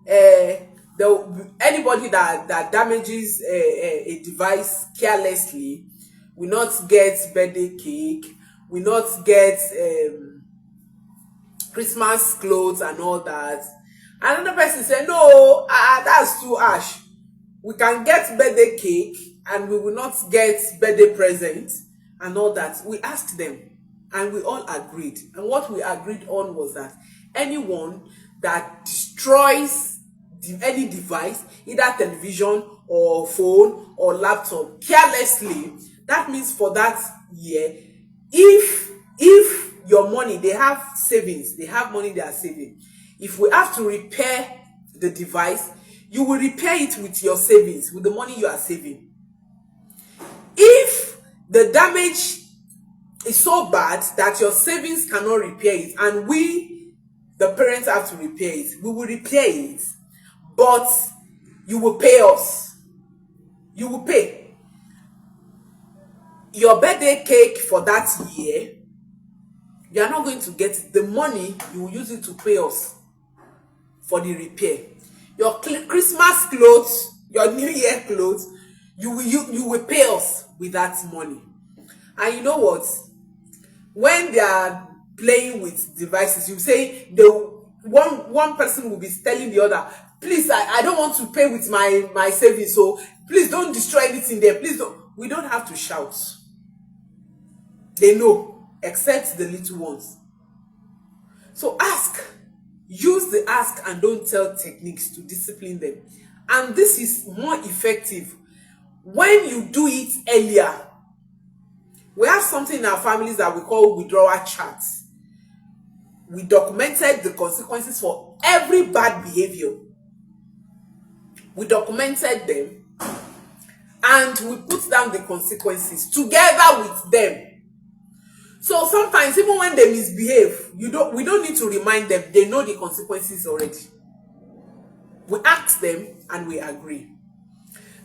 anybody that damages a device carelessly will not get birthday cake, will not get Christmas clothes and all that. Another person said, no, that's too harsh. We can get birthday cake and we will not get birthday present and all that. We asked them and we all agreed. And what we agreed on was that anyone that destroys any device, either television or phone or laptop, carelessly, that means for that year, if your money, they have savings, they have money they are saving. If we have to repair the device, you will repair it with your savings, with the money you are saving. If the damage is so bad that your savings cannot repair it, and we, the parents, have to repair it, we will repair it, but you will pay us. You will pay. Your birthday cake for that year, you are not going to get the money. You will use it to pay us for the repair. Your Christmas clothes, your New Year clothes, you will pay us with that money. And you know what? When they are playing with devices, you say one person will be telling the other, please, I don't want to pay with my savings, so please don't destroy anything there, please don't. We don't have to shout. They know, except the little ones. So ask. Use the ask and don't tell techniques to discipline them. And this is more effective when you do it earlier. We have something in our families that we call withdrawal charts. We documented the consequences for every bad behavior. We documented them and we put down the consequences together with them. So sometimes even when they misbehave, we don't need to remind them. They know the consequences already. We ask them and we agree.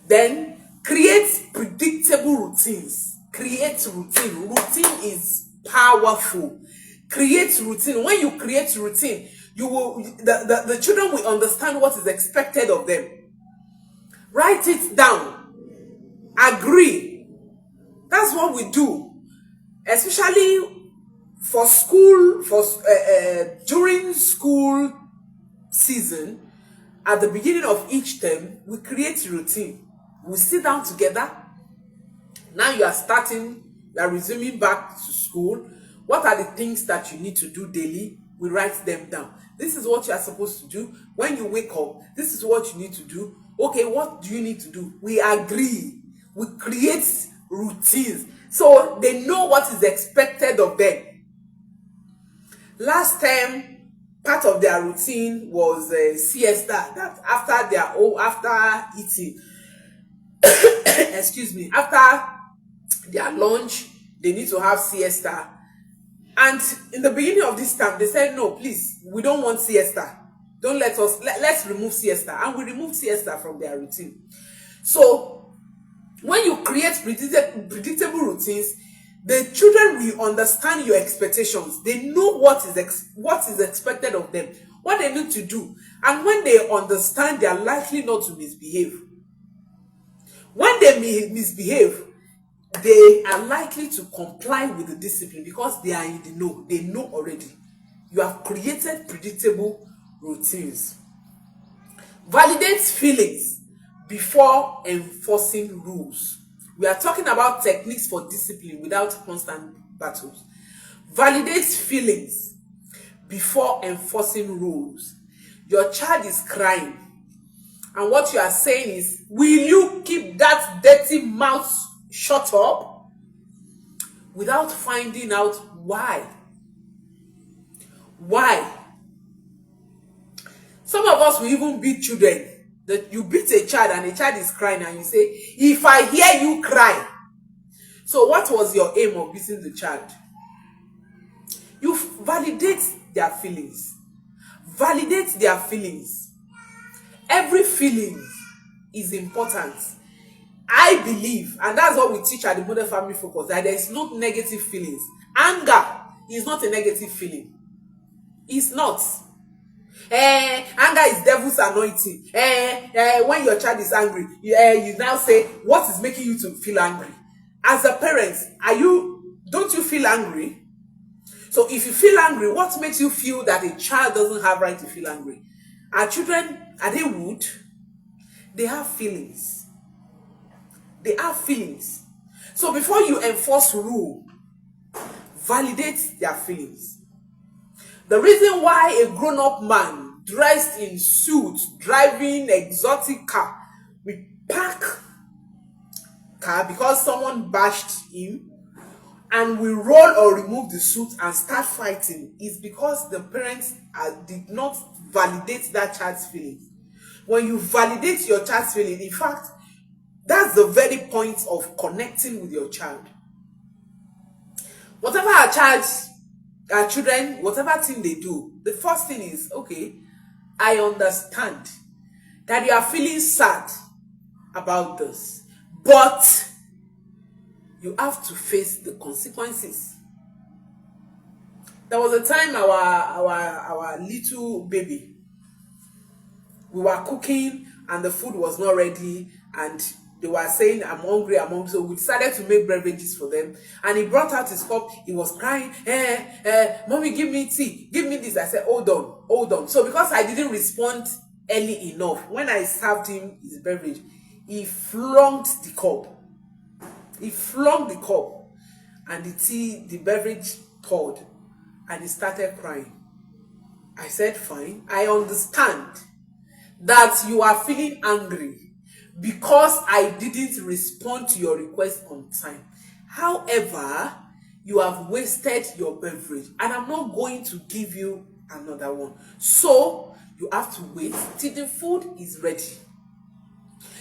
Then create predictable routines. Create routine. Routine is powerful. Create routine. When you create routine, you will the children will understand what is expected of them. Write it down. Agree. That's what we do. Especially for school, during school season, at the beginning of each term, we create routine. We sit down together. Now you are resuming back to school. What are the things that you need to do daily? We write them down. This is what you are supposed to do. When you wake up, this is what you need to do. Okay, what do you need to do? We agree. We create routines. So they know what is expected of them. Last time, part of their routine was siesta. That after eating, excuse me, after their lunch, they need to have siesta. And in the beginning of this time, they said, no, please, we don't want siesta. Let's remove siesta. And we removed siesta from their routine. So when you create predictable routines, the children will understand your expectations. They know what is expected of them, what they need to do. And when they understand, they are likely not to misbehave. When they misbehave, they are likely to comply with the discipline because they are in the know. They know already. You have created predictable routines. Validate feelings before enforcing rules. We are talking about techniques for discipline without constant battles. Validate feelings before enforcing rules. Your child is crying, and what you are saying is, will you keep that dirty mouth shut up? Without finding out why. Why? Some of us will even beat children. That you beat a child and a child is crying and you say, if I hear you cry. So what was your aim of beating the child? You validate their feelings. Validate their feelings. Every feeling is important. I believe, and that's what we teach at the Model Family Focus, that there is no negative feelings. Anger is not a negative feeling. It's not. Anger is devil's anointing. When your child is angry, you now say, what is making you to feel angry? As a parent, don't you feel angry? So if you feel angry, what makes you feel that a child doesn't have right to feel angry? Our children, are they rude? They have feelings. They have feelings. So before you enforce rule, validate their feelings. The reason why a grown-up man dressed in suit, driving exotic car, with park car because someone bashed him, and we roll or remove the suit and start fighting, is because the parents did not validate that child's feelings. When you validate your child's feelings, in fact, that's the very point of connecting with your child. Whatever our children, whatever thing they do, the first thing is, okay, I understand that you are feeling sad about this, but you have to face the consequences. There was a time our little baby, we were cooking and the food was not ready, and They were saying, I'm hungry, I'm hungry. So we decided to make beverages for them. And he brought out his cup. He was crying, mommy, give me tea, give me this. I said, hold on, hold on. So because I didn't respond early enough, when I served him his beverage, he flunked the cup. He flunked the cup. And the beverage poured. And he started crying. I said, fine, I understand that you are feeling angry because I didn't respond to your request on time. However, you have wasted your beverage and I'm not going to give you another one. So, you have to wait till the food is ready.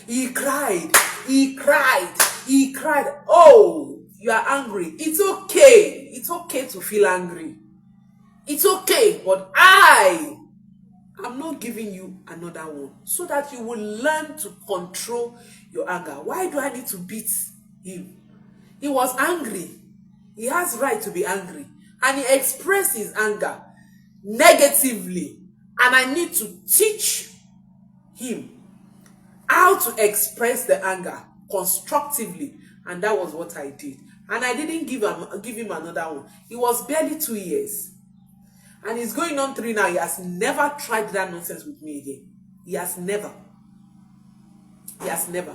He cried, he cried, he cried. Oh, you are angry. It's okay. It's okay to feel angry. It's okay, but I'm not giving you another one so that you will learn to control your anger. Why do I need to beat him? He was angry. He has right to be angry. And he expressed his anger negatively. And I need to teach him how to express the anger constructively. And that was what I did. And I didn't give him another one. He was barely 2 years. And he's going on 3 now. He has never tried that nonsense with me again. He has never. He has never.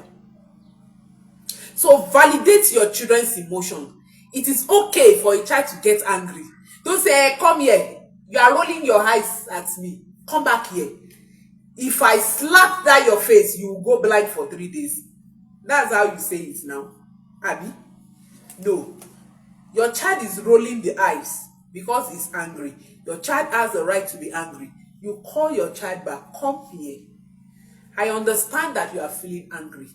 So validate your children's emotion. It is okay for a child to get angry. Don't say, hey, come here. You are rolling your eyes at me. Come back here. If I slap that your face, you will go blind for 3 days. That's how you say it now. Abby? No. Your child is rolling the eyes because he's angry. Your child has the right to be angry. You call your child back. Come here. I understand that you are feeling angry,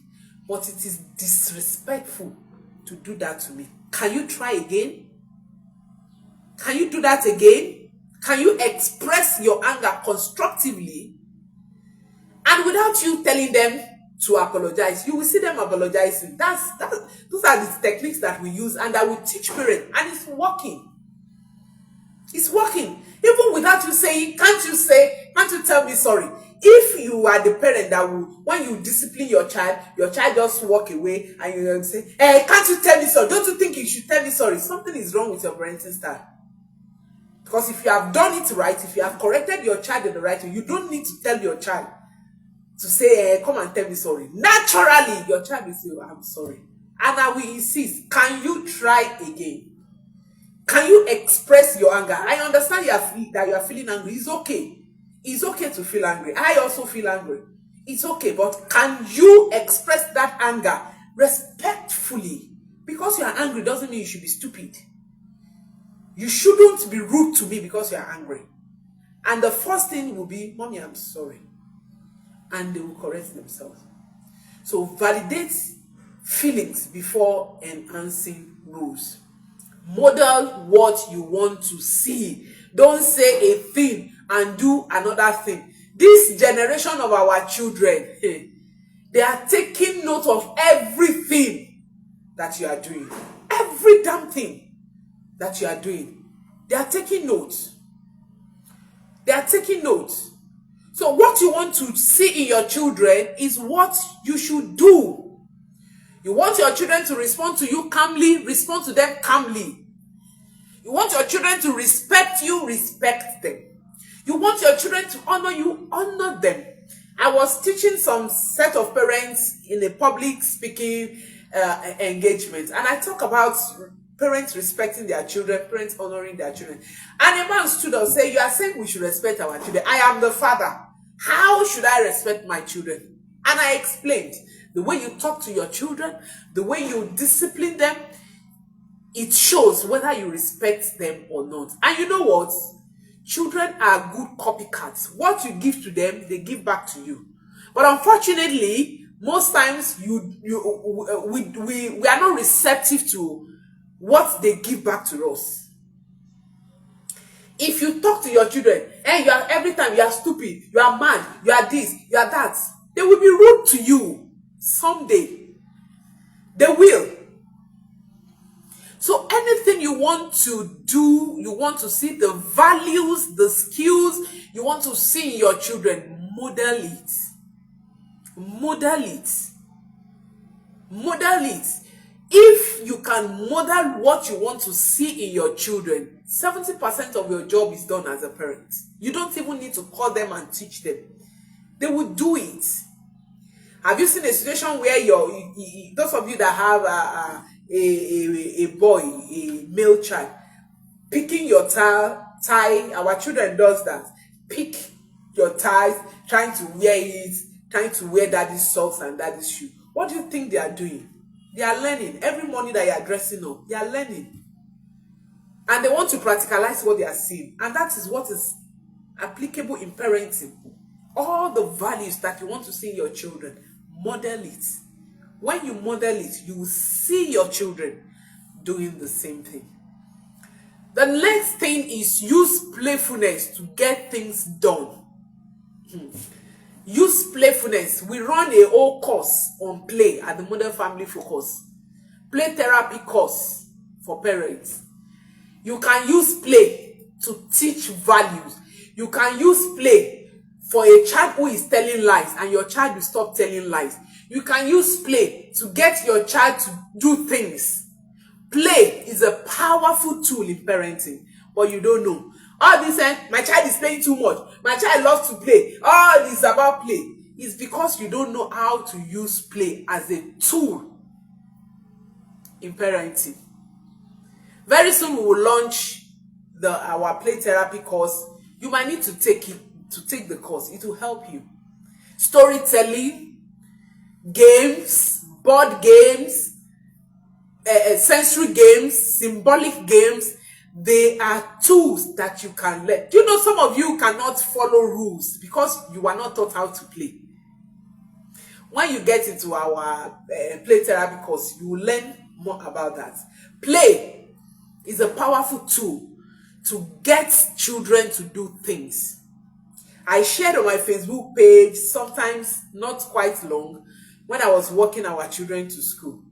but it is disrespectful to do that to me. Can you try again? Can you do that again? Can you express your anger constructively? And without you telling them to apologize, you will see them apologizing. Those are the techniques that we use and that we teach parents, and it's working. It's working. Even without you saying, can't you tell me sorry? If you are the parent that will, when you discipline your child just walk away and you say, hey, can't you tell me sorry? Don't you think you should tell me sorry? Something is wrong with your parenting style. Because if you have done it right, if you have corrected your child in the right way, you don't need to tell your child to say, hey, come and tell me sorry. Naturally, your child will say, oh, I'm sorry. And I will insist, can you try again? Can you express your anger? I understand that you are feeling angry. It's okay. It's okay to feel angry. I also feel angry. It's okay, but can you express that anger respectfully? Because you are angry doesn't mean you should be stupid. You shouldn't be rude to me because you are angry. And the first thing will be, Mommy, I'm sorry. And they will correct themselves. So validate feelings before enhancing rules. Model what you want to see. Don't say a thing and do another thing. This generation of our children, they are taking note of everything that you are doing. Every damn thing that you are doing. They are taking notes. They are taking notes. So what you want to see in your children is what you should do. You want your children to respond to you calmly, respond to them calmly. You want your children to respect you, respect them. You want your children to honor you, honor them. I was teaching some set of parents in a public speaking engagement, and I talk about parents respecting their children, parents honoring their children. And a man stood up and said, you are saying we should respect our children. I am the father. How should I respect my children? And I explained, the way you talk to your children, the way you discipline them, it shows whether you respect them or not. And you know what? Children are good copycats. What you give to them, they give back to you. But unfortunately, most times we are not receptive to what they give back to us. If you talk to your children, and you are every time you are stupid, you are mad, you are this, you are that, they will be rude to you someday. They will. So anything you want to do, you want to see the values, the skills you want to see in your children, model it. Model it. Model it. If you can model what you want to see in your children, 70% of your job is done as a parent. You don't even need to call them and teach them. They will do it. Have you seen a situation where those of you that have a boy, a male child, picking your tie, our children does that. Pick your ties, trying to wear it, trying to wear daddy's socks and daddy's shoe. What do you think they are doing? They are learning. Every morning that you are dressing up, they are learning. And they want to practicalize what they are seeing. And that is what is applicable in parenting. All the values that you want to see in your children, model it. When you model it, you will see your children doing the same thing. The next thing is use playfulness to get things done. Use playfulness. We run a whole course on play at the Modern Family Focus. Play therapy course for parents. You can use play to teach values. You can use play for a child who is telling lies and your child will stop telling lies. You can use play to get your child to do things. Play is a powerful tool in parenting, but you don't know. All this, my child is playing too much. My child loves to play. All this about play is because you don't know how to use play as a tool in parenting. Very soon we will launch our play therapy course. You might need to take the course. It will help you. Storytelling, games, board games, sensory games, symbolic games, they are tools that you can learn. Do you know some of you cannot follow rules because you are not taught how to play? When you get into our play therapy course, you will learn more about that. Play is a powerful tool to get children to do things. I shared on my Facebook page, sometimes not quite long, when I was walking our children to school.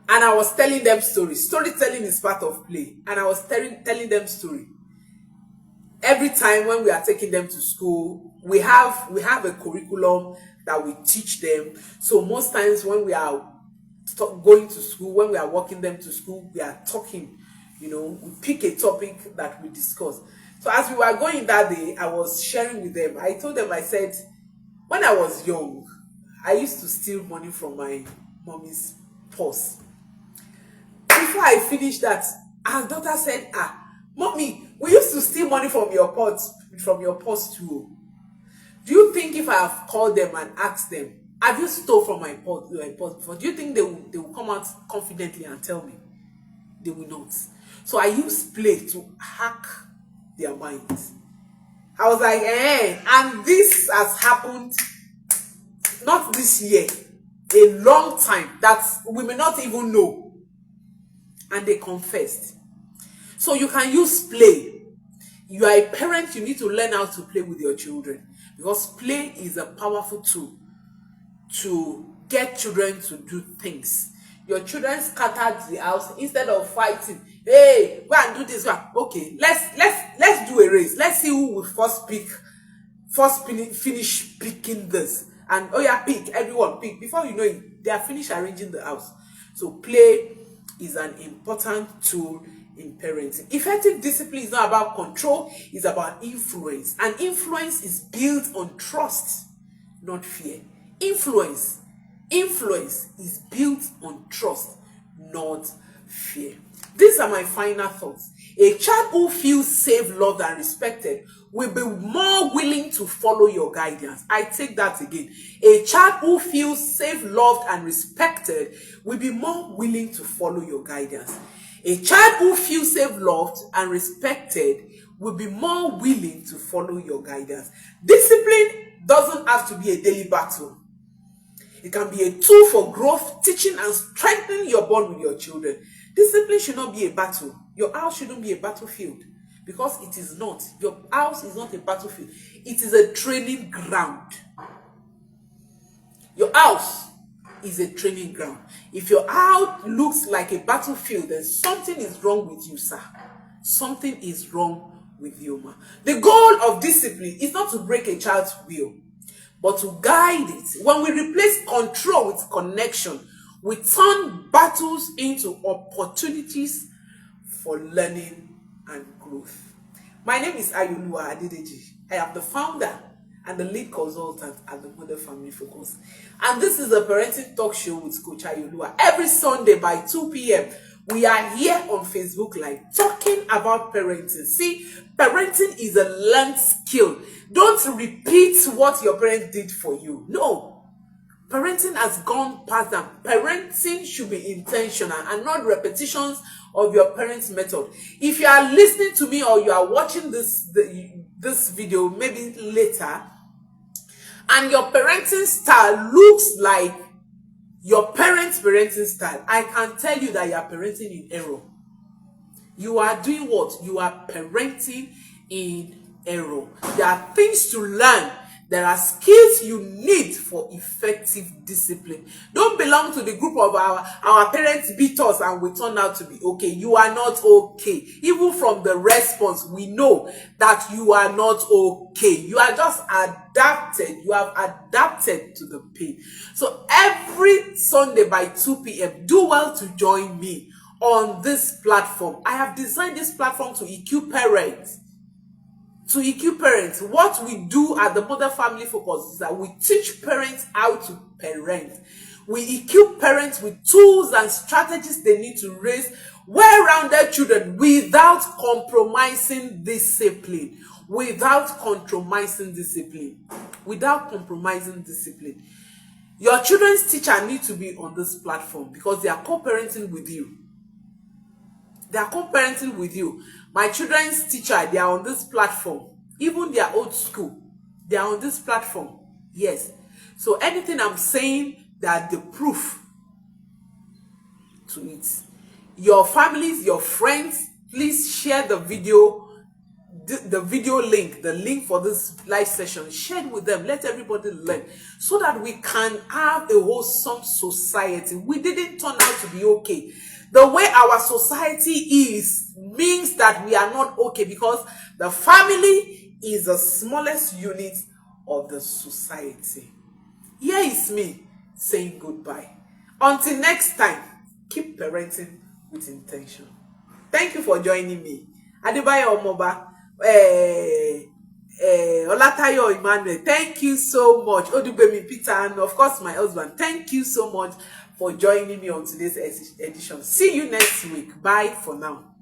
And I was telling them stories. Storytelling is part of play. And I was telling them story. Every time when we are taking them to school, we have a curriculum that we teach them. So most times when we are going to school, when we are walking them to school, we are talking, we pick a topic that we discuss. So as we were going that day, I was sharing with them. I told them, I said, when I was young, I used to steal money from my mommy's purse. Before I finished that, our daughter said, Mommy, we used to steal money from your purse too. Do you think if I have called them and asked them, have you stole from my purse before? Do you think they will come out confidently and tell me? They will not. So I use play to hack their minds. I was like, and this has happened not this year, a long time that we may not even know. And they confessed. So you can use play. You are a parent, you need to learn how to play with your children. Because play is a powerful tool to get children to do things. Your children scattered the house instead of fighting. Hey, go and do this one. Okay, let's do a race. Let's see who will first finish picking this. And pick, everyone pick. Before you know it, they are finished arranging the house. So play is an important tool in parenting. Effective discipline is not about control, it's about influence. And influence is built on trust, not fear. Influence is built on trust, not fear. These are my final thoughts. A child who feels safe, loved, and respected will be more willing to follow your guidance. I take that again. A child who feels safe, loved, and respected will be more willing to follow your guidance. A child who feels safe, loved, and respected will be more willing to follow your guidance. Discipline doesn't have to be a daily battle. It can be a tool for growth, teaching, and strengthening your bond with your children. Discipline should not be a battle. Your house shouldn't be a battlefield, because it is not. Your house is not a battlefield. It is a training ground. Your house is a training ground. If your house looks like a battlefield, then something is wrong with you, sir. Something is wrong with you, ma. The goal of discipline is not to break a child's will, but to guide it. When we replace control with connection, we turn battles into opportunities for learning and growth. My name is Ayolua Adedeji. I am the founder and the lead consultant at the Model Family Focus. And this is the Parenting Talk Show with Coach Ayolua. Every Sunday by 2 p.m., we are here on Facebook Live talking about parenting. See, parenting is a learned skill. Don't repeat what your parents did for you. No. Parenting has gone past that. Parenting should be intentional and not repetitions of your parents' method. If you are listening to me or you are watching this video maybe later, and your parenting style looks like your parents' parenting style, I can tell you that you are parenting in error. You are doing what? You are parenting in error. There are things to learn. There are skills you need for effective discipline. Don't belong to the group of our parents beat us and we turn out to be okay. You are not okay. Even from the response, we know that you are not okay. You are just adapted. You have adapted to the pain. So every Sunday by 2 p.m., do well to join me on this platform. I have designed this platform to equip parents. What we do at the Model Family Focus is that we teach parents how to parent. We equip parents with tools and strategies they need to raise well-rounded children without compromising discipline. Without compromising discipline. Your children's teacher needs to be on this platform because they are co-parenting with you. My children's teacher, they are on this platform. Even their old school, they are on this platform. Yes. So anything I'm saying, that the proof to it. Your families, your friends, please share the video, the video link, the link for this live session. Share it with them. Let everybody learn so that we can have a wholesome society. We didn't turn out to be okay. The way our society is means that we are not okay because the family is the smallest unit of the society. Here is me saying goodbye. Until next time, keep parenting with intention. Thank you for joining me. Adebayo Omoba, Olatayo Emmanuel, thank you so much. Odubemi Peter, and of course my husband, thank you so much for joining me on today's edition. See you next week. Bye for now.